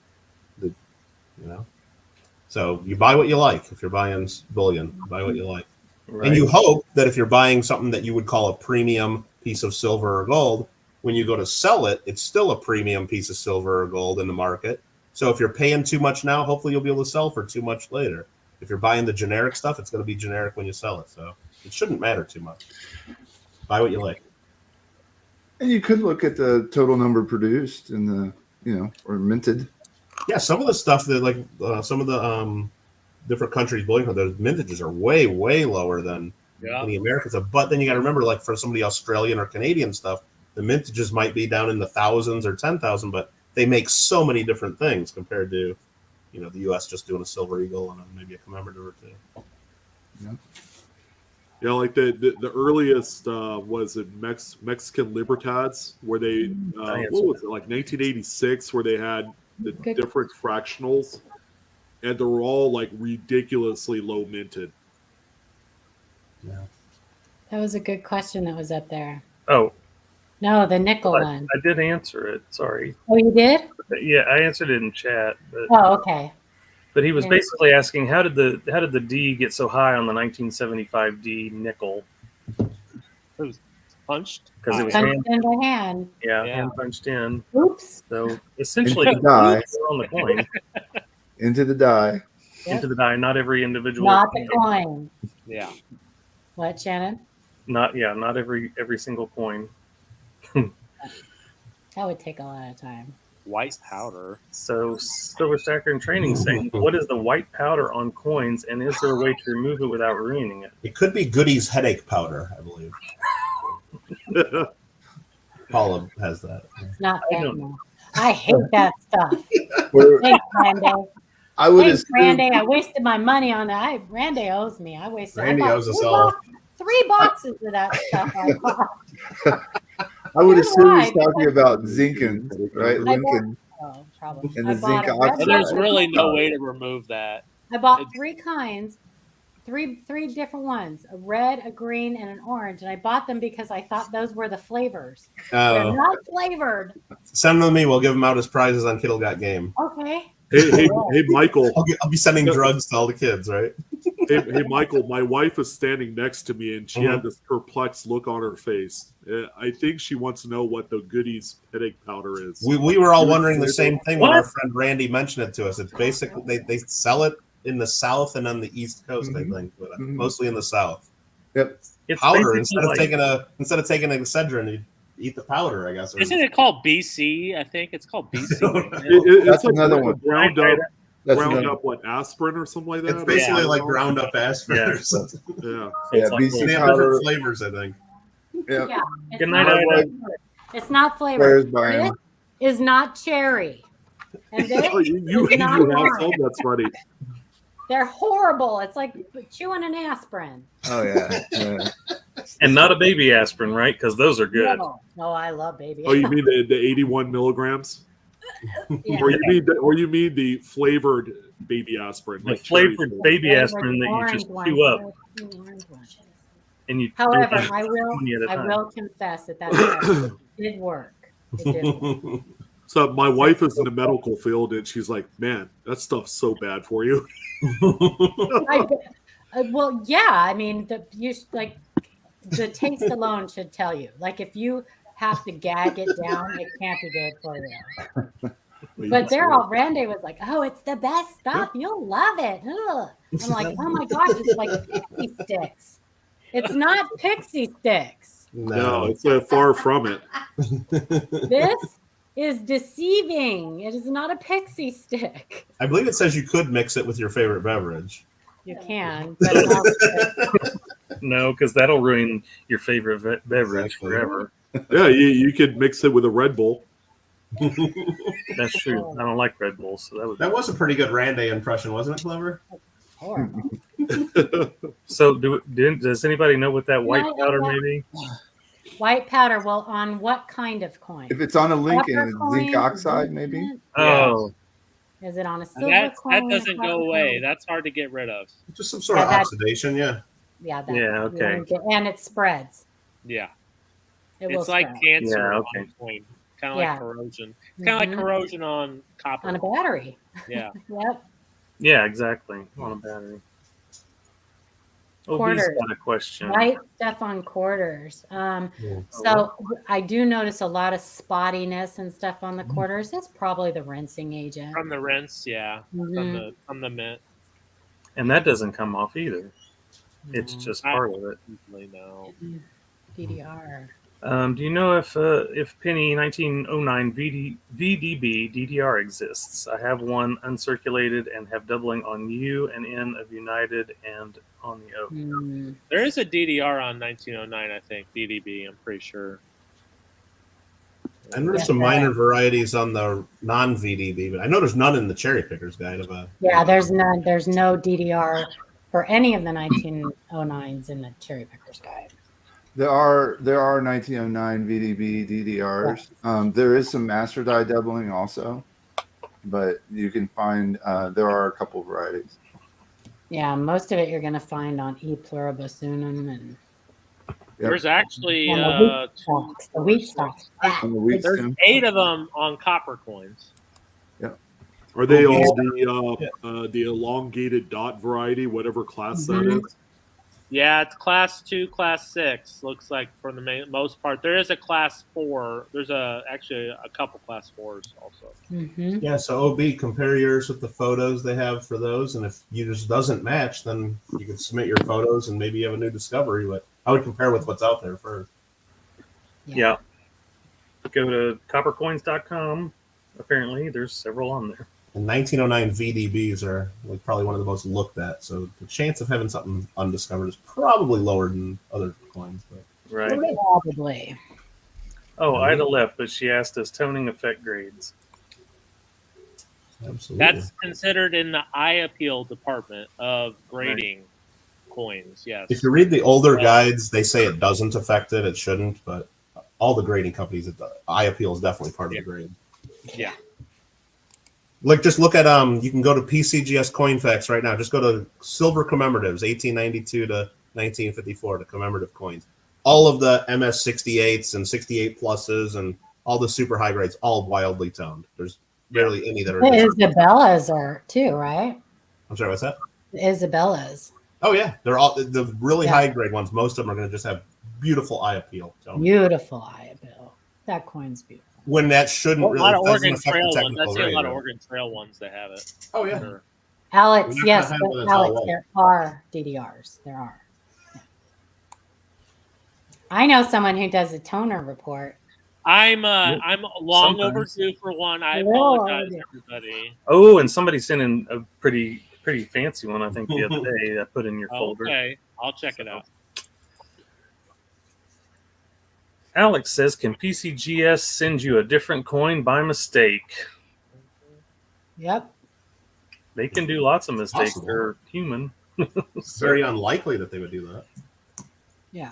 So you buy what you like. If you're buying bullion, buy what you like. Right. And you hope that if you're buying something that you would call a premium piece of silver or gold, when you go to sell it, it's still a premium piece of silver or gold in the market. So if you're paying too much now, hopefully you'll be able to sell for too much later. If you're buying the generic stuff, it's going to be generic when you sell it. So it shouldn't matter too much. Buy what you like. And you could look at the total number produced in the, or minted. Yeah, some of the stuff that some of the different countries' bullion, those mintages are way, way lower than the Americans. But then you got to remember, like for some of the Australian or Canadian stuff, the mintages might be down in the thousands or 10,000, but they make so many different things compared to, the U.S. just doing a silver eagle and maybe a commemorative or two. Yeah, like the earliest was it Mexican Libertads, where they what was it, like 1986, where they had the different fractionals, and they were all like ridiculously low minted. Yeah, That was a good question that was up there. Oh. No, the nickel one. I did answer it. Sorry. Oh, you did? Yeah, I answered it in chat. But, oh, okay. But he was basically asking how did the D get so high on the 1975 D nickel? It was punched. Because it was punched in the hand. Yeah, hand punched in. Oops. So essentially, into the die. On the coin. Into the die. Yep. Into the die. Not every individual. Not the coin. Yeah. What, Shannon? Not every single coin. That would take a lot of time. White powder. So Silver Stacker and Training saying, what is the white powder on coins, and is there a way to remove it without ruining it? It could be Goody's headache powder, I believe. Paula has that. Not that. I hate that stuff. Thanks, Randy. Thanks, Randy. I wasted my money on that. Randy owes me. I wasted. Randy owes us all. 3 boxes of that stuff. I would assume he's talking about Zinken, right? Lincoln. Oh, probably. And the zinc oxide. And there's really no way to remove that. I bought 3 kinds, three different ones: a red, a green, and an orange. And I bought them because I thought those were the flavors. They're not flavored. Send them to me. We'll give them out as prizes on Kittle Got Game. Okay. Hey, Michael. I'll be sending drugs to all the kids, right? Hey, Michael. My wife is standing next to me, and she had this perplexed look on her face. I think she wants to know what the Goodies headache powder is. We were all wondering the same thing when our friend Randy mentioned it to us. It's basically they sell it in the South and on the East Coast, I think, but mostly in the South. Yep. It's Powder basically instead of taking Excedrin, you eat the powder, I guess. Isn't it called BC? I think it's called BC. It's That's like another one. ground up. That's Ground another- up what, aspirin or something like that? It's basically Yeah. like ground up aspirin Yeah. or something. Yeah. Yeah, like BC They have powder. different flavors, I think. Yeah. Yeah. It's Good night, not Ida. flavored. It's not Where's flavored. Brian? This is not cherry. And this Oh, you is not have orange. some. That's funny. They're horrible. It's like chewing an aspirin. Oh yeah. and not a baby aspirin, right? Because those are good. No, I love baby. Oh, you mean the 81 milligrams? Yeah. Or you mean the flavored baby aspirin? The like cherry flavored flavor. baby Flavored aspirin that you orange just ones. chew up They're the orange ones. and you. However, do it I 20 at a time. will confess that did work. It did work. So my wife is in the medical field, and she's like, "Man, that stuff's so bad for you." Well, yeah. I mean, the taste alone should tell you. Like, if you have to gag it down, it can't be good for you. But Randy was like, "Oh, it's the best stuff. You'll love it." Ugh. I'm like, "Oh my gosh, it's like pixie sticks." It's not pixie sticks. No, it's far from it. This is deceiving. It is not a pixie stick. I believe it says you could mix it with your favorite beverage. You can, but also, No, because that'll ruin your favorite beverage Exactly. forever. Yeah, you could mix it with a Red Bull. That's true. I don't like Red Bull, so That was a pretty good Randy impression, wasn't it, Clever? horrible. So, does anybody know what that white powder may be? White powder. Well, on what kind of coin? If it's on a Lincoln, Copper it's coin, zinc oxide, maybe. Oh, Is it on a silver That coin? doesn't copper go coin? away. That's hard to get rid of. Just some sort of Yeah, oxidation, yeah. Yeah. That, Yeah, okay. And it spreads. Yeah. It will It's like spread. cancer Yeah, on okay. a coin. Kind of Yeah. like corrosion. It's kind of like corrosion on copper. On a battery. Yeah. Yep. yeah, exactly. On a battery. OB's Quarters. got a question. White stuff on quarters. So I do notice a lot of spottiness and stuff on the quarters. That's probably the rinsing agent. From the rinse, yeah. Mhm. From the mint. And that doesn't come off either. It's just part of it. Usually no. DDR. Do you know if Penny 1909 VDB DDR exists? I have one uncirculated and have doubling on U and N of United and on the O. Hmm. There is a DDR on 1909, I think. DDB, I'm pretty sure. And there's Yeah. some minor varieties on the non-VDB, but I know there's none in the Cherry Pickers Guide of a. Yeah, there's no DDR for any of the 1909s in the Cherry Pickers Guide. There are 1909 VDB DDRs. There is some master die doubling also, but you can find there are a couple varieties. Yeah, most of it you're going to find on E pluribus unum and There's actually the wheat stocks. On the wheat there's stem. 8 of them on copper coins. Are they all the elongated dot variety, whatever class that is? Yeah, it's class 2, class 6. Looks like for the most part. There is a class 4. There's actually a couple class 4s also. Mm-hmm. Yeah, so OB, compare yours with the photos they have for those, and if yours doesn't match, then you can submit your photos and maybe you have a new discovery. But I would compare with what's out there first. Yeah. Go to coppercoins.com. Apparently, there's several on there. And 1909 VDBs are like probably one of the most looked at, so the chance of having something undiscovered is probably lower than other coins. But Right. Probably. Oh, Ida left, but she asked us toning effect grades. absolutely, That's considered in the eye appeal department of grading coins. Yes. if you read the older guides, they say it doesn't affect it. It shouldn't, but all the grading companies, eye appeal is definitely part of the grade. Yeah. Like, just look at you can go to PCGS Coinfax right now. Just go to silver commemoratives, 1892 to 1954, the commemorative coins. All of the MS 68s and 68 pluses and all the super high grades, all wildly toned. There's barely any that are. The Isabella's are too, right? I'm sorry, what's that? The Isabella's. Oh yeah, they're all the really Yeah. high grade ones. Most of them are going to just have beautiful eye appeal. So Beautiful eye appeal. That coin's beautiful. when that shouldn't A really lot of doesn't Oregon affect Trail the ones. I technical see a grade. lot of Right? Oregon Trail ones that have it. Oh yeah. Sure. Alex, We're not yes, gonna have it as Alex, all there are DDRs. There are. Yeah. I know someone who does a toner report. I'm long Sometimes. overdue for one. I Lord. apologize, everybody. Oh, and somebody sent in a pretty fancy one, I think, the other day. I put in your folder. Okay, I'll check it out. Alex says, "Can PCGS send you a different coin by mistake?" Yep. They can do lots of mistakes. Possible. They're human. It's very unlikely that they would do that. Yeah.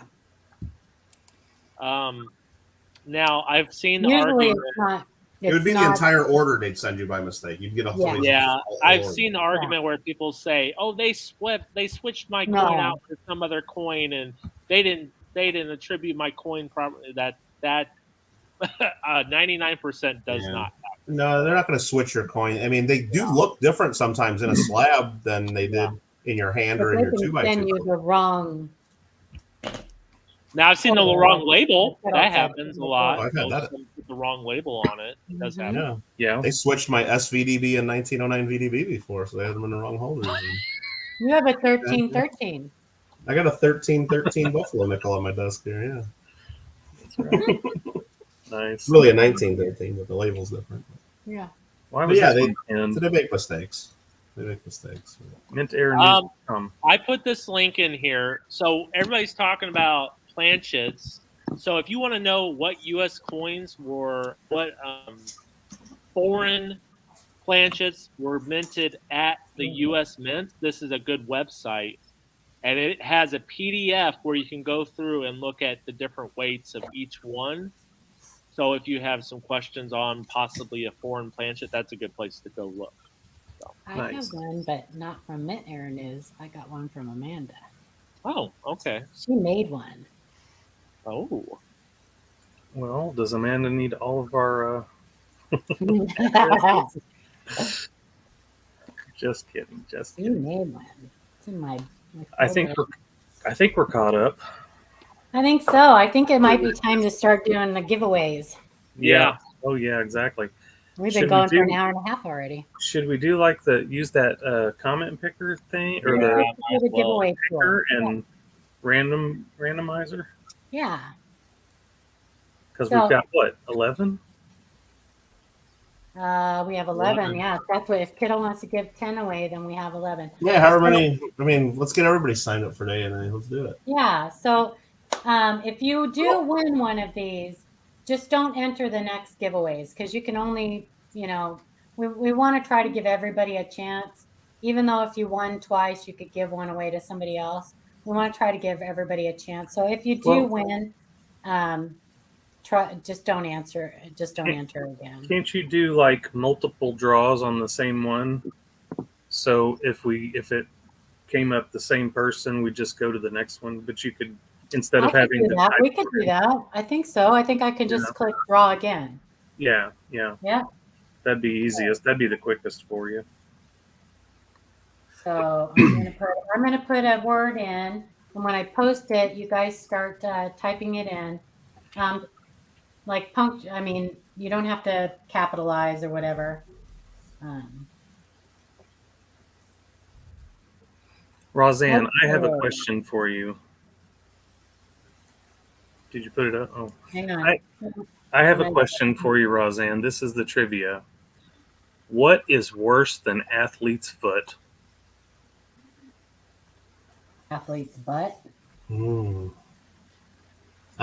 Now I've seen the Usually argument. it's not. It would be not, the entire order they'd send you by mistake. You'd get a whole. Yeah, whole I've order. seen the argument where people say, "Oh, they switched my No. coin out for some other coin, and they didn't attribute my coin properly." That 99% does Yeah. not. No, they're not going to switch your coin. I mean, they do look different sometimes in a slab than they did in your hand But or in they your can 2x2. send you the wrong. Now I've seen the wrong label. That's what That I've happens a said. lot. Oh, I've had that. They'll put the wrong label on it. It does happen. Yeah, Yeah. they switched my SVDB and 1909 VDB before, so they had them in the wrong holders. And You have a 1313. I got a 1313 Buffalo nickel on my desk here. Yeah, That's right. Nice. it's really a 1913, but the label's different. Yeah. Why But was yeah, this they one in? make mistakes. They make mistakes. MintAirNews.com. I put this link in here. So everybody's talking about planchets. So if you want to know what U.S. coins were, what foreign planchets were minted at the U.S. Mint, this is a good website. And it has a PDF where you can go through and look at the different weights of each one. So if you have some questions on possibly a foreign planchet, that's a good place to go look. So. I Nice. have one, but not from Mint Air News. I got one from Amanda. Oh, okay. She made one. Oh. Well, does Amanda need all of our? Just kidding. Just You kidding. made one. It's in my I think we're caught up. I think so. I think it might be time to start doing the giveaways. Yeah. Oh yeah, exactly. We've Should been we going for do- an hour and a half already. Should we do like use that comment picker thing or Yeah. Do the well, giveaway tool. picker and randomizer? Yeah. Because So- we've got what 11? We have 11. Yeah, that's what. If Kiddo wants to give 10 away, then we have 11. Yeah, however many. I mean, let's get everybody signed up for today, and then let's do it. Yeah. So if you do win one of these, just don't enter the next giveaways because you can only, we want to try to give everybody a chance. Even though if you won twice, you could give one away to somebody else. We want to try to give everybody a chance. So if you do win, just don't answer. Just don't enter again. Can't you do like multiple draws on the same one? So if it came up the same person, we just go to the next one. But you could instead of I could having do the that. type We could do that. I think so. I think I can just click draw again. Yeah. Yeah. That'd be easiest. That'd be the quickest for you. So I'm gonna put a word in, and when I post it, you guys start typing it in. I mean, you don't have to capitalize or whatever. Roseanne, I have a Okay. question for you. Did you put it up? Oh, Hang on. I have a question for you, Roseanne. This is the trivia. What is worse than athlete's foot? Athlete's butt. I'm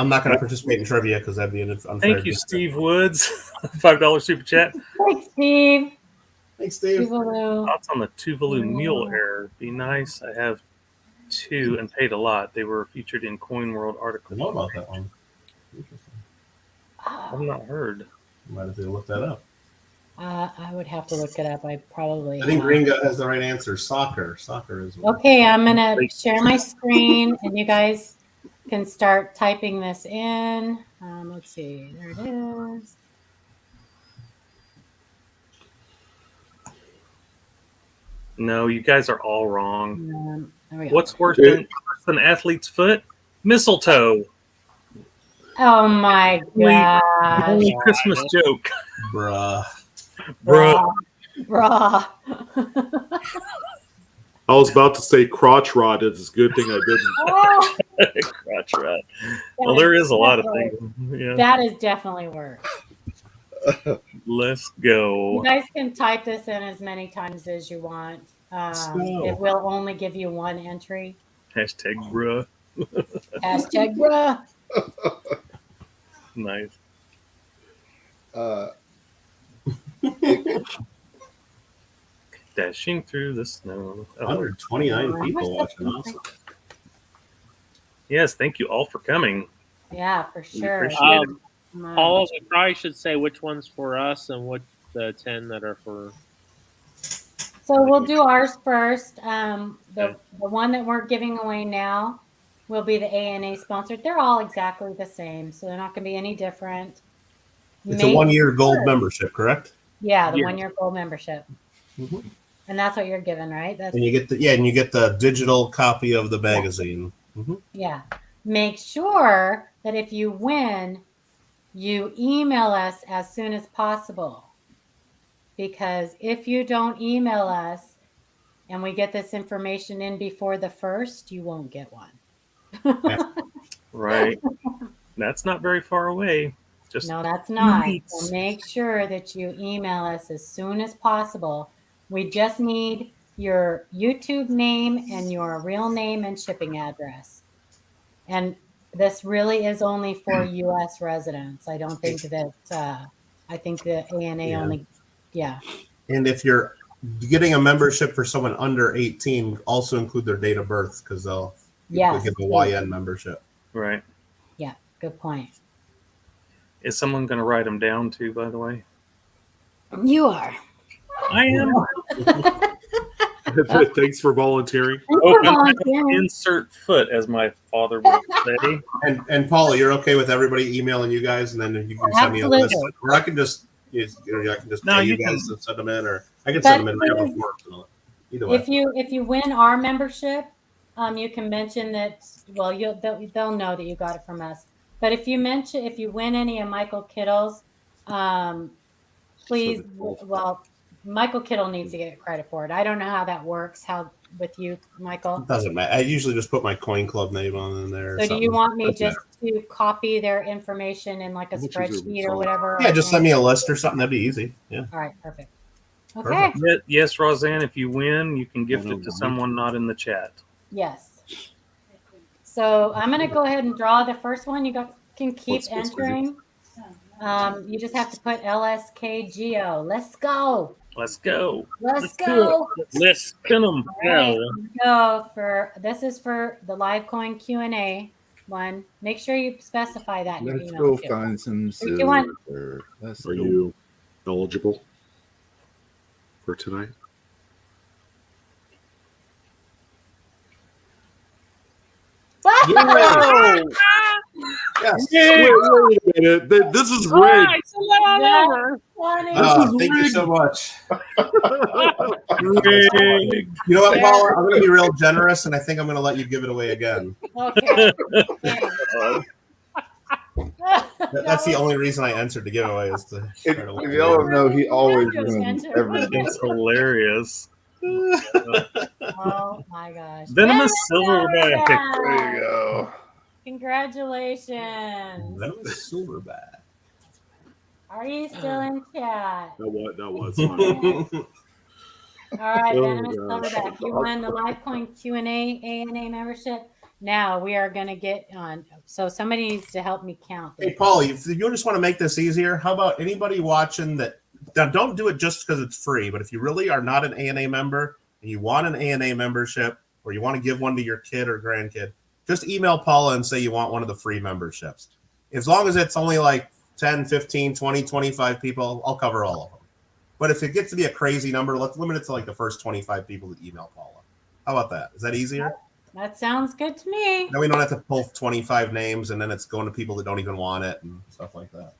not going to participate in trivia because that'd be an unfair. Thank you, Steve Woods. $5 super chat. Thanks, Steve. Thanks, Steve. Tuvalu. Thoughts on the Tuvalu mule error? Be nice. I have 2 and paid a lot. They were featured in Coin World I article. know about that one. Interesting. I've not heard. Might have to look that up. I would have to look it up. I probably. I think have. Green Gut has the right answer. Soccer. Soccer is. Okay, I'm gonna share my screen, and you guys can start typing this in. Let's see. There it is. No, you guys are all wrong. There we go. What's worse than athlete's foot? Mistletoe. Oh my gosh. Only Christmas joke. Bruh. Bruh. Bruh. I was about to say crotch rod. It's a good thing I didn't. Oh, Crotch rod. Well, there is a lot of things. Yeah. that is definitely worse. Let's go. You guys can type this in as many times as you want. It will only give you one entry. Hashtag bruh. Hashtag bruh. Nice. Dashing through the snow. 129 people watching. Awesome. Yes, thank you all for coming. Yeah, for We sure. appreciate it. Paul, we probably should say which one's for us and what the 10 that are for. So we'll do ours first. The one that we're giving away now will be the ANA sponsored. They're all exactly the same, so they're not going to be any different. It's a 1-year gold membership, correct? Yeah, the 1-year gold membership. Mm-hmm. And that's what you're given, right? That's and you get the digital copy of the magazine. Mm-hmm. Yeah. Make sure that if you win, you email us as soon as possible. Because if you don't email us and we get this information in before the 1st, you won't get one. Right. That's not very far away. Just no, that's not. So make sure that you email us as soon as possible. We just need your YouTube name and your real name and shipping address. And this really is only for U.S. residents. I don't think that, I think the ANA only, And if you're getting a membership for someone under 18, also include their date of birth because they'll give a YN membership. Right. Yeah, good point. Is someone going to write them down too, by the way? You are. I am. Thanks for volunteering. Insert foot, as my father would say. And Paula, you're okay with everybody emailing you guys, and then you can send me a list, or I can just pay you guys to send them in, or I can send them in whenever works. Either way. If you win our membership, you can mention that. Well, they'll know that you got it from us. But if you win any of Michael Kittle's, please, Michael Kittle needs to get credit for it. I don't know how that works. How with you, Michael? It doesn't matter. I usually just put my coin club name on in there. So do you want me to copy their information in like a spreadsheet or whatever? Yeah, just send me a list or something. That'd be easy. Yeah. All right, perfect. Okay. Yes, Roseanne, if you win, you can gift it to someone not in the chat. Yes. So I'm going to go ahead and draw the first one. You can keep entering. You just have to put LSKGO. Let's go. Let's go. Let's go. Let's spin them. This is for the live coin Q&A one. Make sure you specify that. Let's go find some silver. Are you eligible for tonight? Wow! Yes. Wait a minute. This is rigged. Thank you so much. You know what, Paula? I'm going to be real generous, and I think I'm going to let you give it away again. Okay. That's the only reason I entered the giveaway is to. If y'all don't know, he always wins everything. It's hilarious. Oh my gosh. Venomous silverback. There you go. Congratulations. Venomous silverback. Are you still in chat? That was fine. All right, Venomous silverback. You won the LiveCoin Q&A ANA membership. Now we are going to get on. So somebody needs to help me count. Hey, Paul, if you just want to make this easier, how about anybody watching that? Now, don't do it just because it's free, but if you really are not an ANA member and you want an ANA membership or you want to give one to your kid or grandkid, just email Paula and say you want one of the free memberships. As long as it's only like 10, 15, 20, 25 people, I'll cover all of them. But if it gets to be a crazy number, let's limit it to like the first 25 people that email Paula. How about that? Is that easier? That sounds good to me. Then we don't have to pull 25 names and then it's going to people that don't even want it and stuff like that.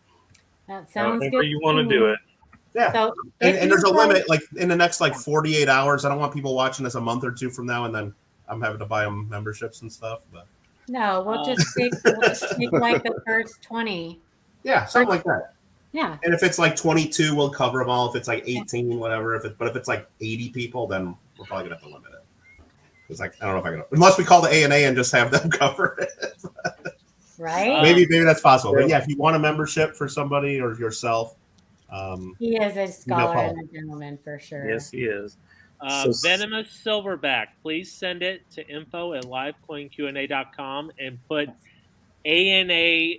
That sounds good. However you want to do it. Yeah. So And there's a limit, like in the next 48 hours. I don't want people watching this a month or two from now, and then I'm having to buy them memberships and stuff. But no, we'll just take like the first 20. yeah, something like that. Yeah. And if it's like 22, we'll cover them all. If it's like 18, whatever. But if it's like 80 people, then we're probably gonna have to limit it. It's like I don't know if I can, unless we call the ANA and just have them cover it. Right. Maybe that's possible. But yeah, if you want a membership for somebody or yourself, he is a scholar and a gentleman for sure. Yes, he is. Venomous Silverback, please send it to info@livecoinqna.com and put ANA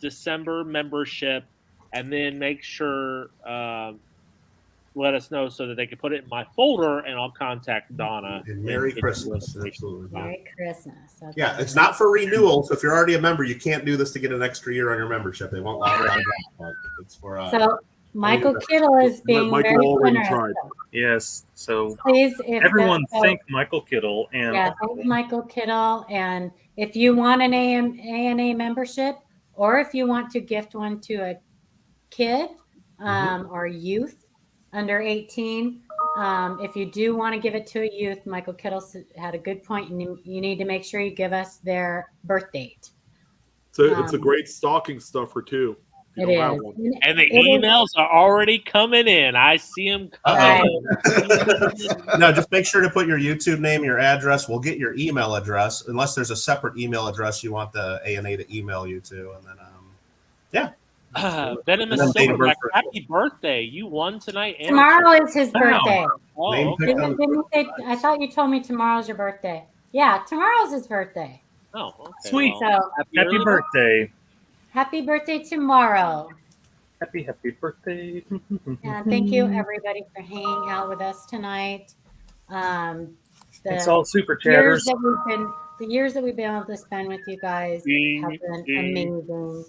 December membership, and then make sure let us know so that they can put it in my folder, and I'll contact Donna. And Merry Christmas. Absolutely. Merry Christmas. That's Yeah, it's not for renewal. So if you're already a member, you can't do this to get an extra year on your membership. They won't allow that. But it's for. So Michael Kittle is being very generous. Yes. So please, if everyone thank Michael Kittle and thank Michael Kittle. And if you want an ANA membership, or if you want to gift one to a kid or youth under 18, if you do want to give it to a youth, Michael Kittle had a good point. You need to make sure you give us their birth date. So it's a great stocking stuffer too. It is. And the emails are already coming in. I see them coming. No, just make sure to put your YouTube name, your address. We'll get your email address, unless there's a separate email address you want the ANA to email you to. And then, Venomous Silverback, happy birthday. You won tonight. Tomorrow is his birthday. Oh, okay. Didn't you say, I thought you told me tomorrow's your birthday. Yeah, tomorrow's his birthday. Oh, okay. Sweet. So happy birthday. Happy birthday tomorrow. Happy birthday. And thank you everybody for hanging out with us tonight. It's all super chatters. The years that we've been able to spend with you guys have been amazing.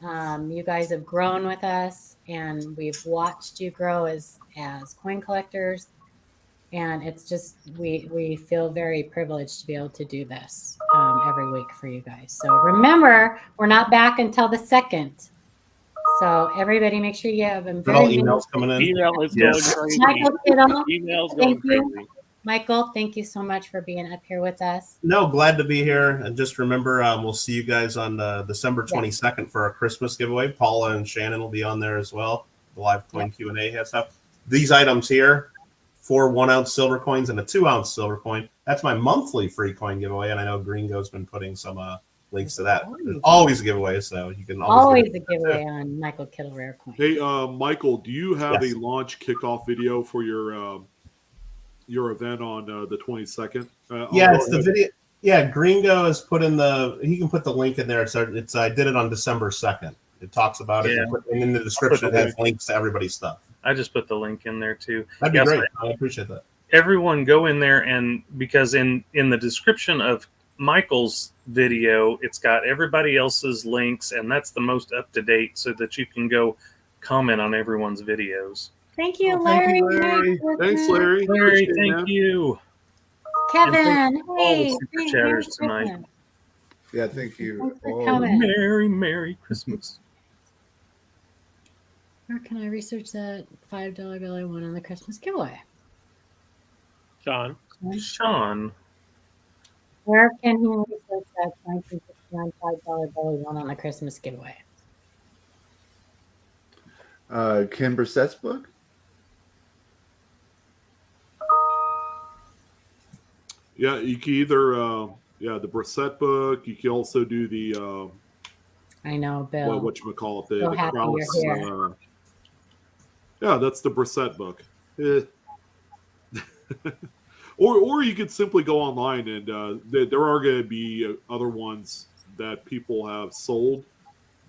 You guys have grown with us, and we've watched you grow as coin collectors. And it's just, we feel very privileged to be able to do this every week for you guys. So remember, we're not back until the 2nd. So everybody make sure you have them. Emails coming in. Email is going crazy. Michael Kittle, Email's going crazy. Michael, thank you so much for being up here with us. No, glad to be here. And just remember, we'll see you guys on December 22nd for our Christmas giveaway. Paula and Shannon will be on there as well. The live coin Q&A has stuff. These items here, 4 1-ounce silver coins and a 2-ounce silver coin. That's my monthly free coin giveaway, and I know Gringo's been putting some links to that. There's always a giveaway, so you can always a giveaway on Michael Kittle Rare Coin. Hey, Michael, do you have a launch kickoff video for your event on the 22nd? Yeah, it's the video. Yeah, Gringo has put in he can put the link in there. It's I did it on December 2nd. It talks about it, and in the description it has links to everybody's stuff. I just put the link in there too. That'd be great. I appreciate that. Everyone go in there, and because in the description of Michael's video, it's got everybody else's links, and that's the most up to date, so that you can go comment on everyone's videos. Thank you, Larry. Thanks, Larry. Larry, thank you. Kevin, hey, super chatters tonight. Yeah, thank you. Merry Christmas. Where can I research that $5 bill I won on the Christmas giveaway? Sean. Where can he research that 1969 $5 bill he won on the Christmas giveaway? Ken Brissett's book? Yeah, you can either the Brissett book. You can also do the I know, Bill. Whatchamacallit, so the happy Krause, you're here. Yeah, that's the Brissett book. Or you could simply go online, and there are going to be other ones that people have sold,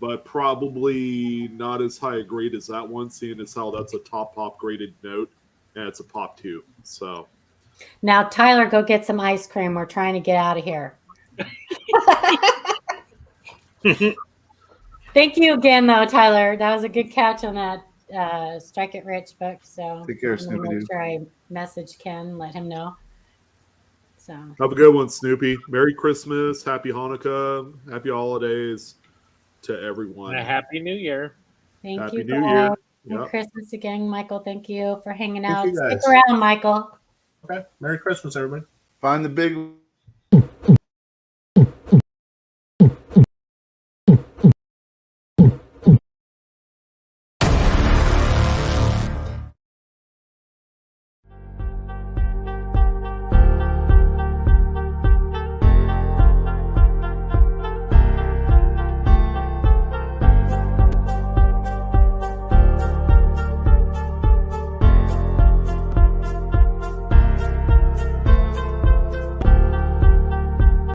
but probably not as high a grade as that one, seeing as how that's a top graded note, and it's a pop 2. So now, Tyler, go get some ice cream. We're trying to get out of here. Thank you again, though, Tyler. That was a good catch on that Strike It Rich book. So take care, I'm gonna Snoopy. make sure I message Ken, let him know. So have a good one, Snoopy. Merry Christmas, Happy Hanukkah, Happy Holidays to everyone. And a Happy New Year. Thank Happy you. New Year. Merry Christmas again, Michael. Thank you for hanging Thank out. you, Stick guys. around, Michael. Okay. Merry Christmas, everybody. Find the big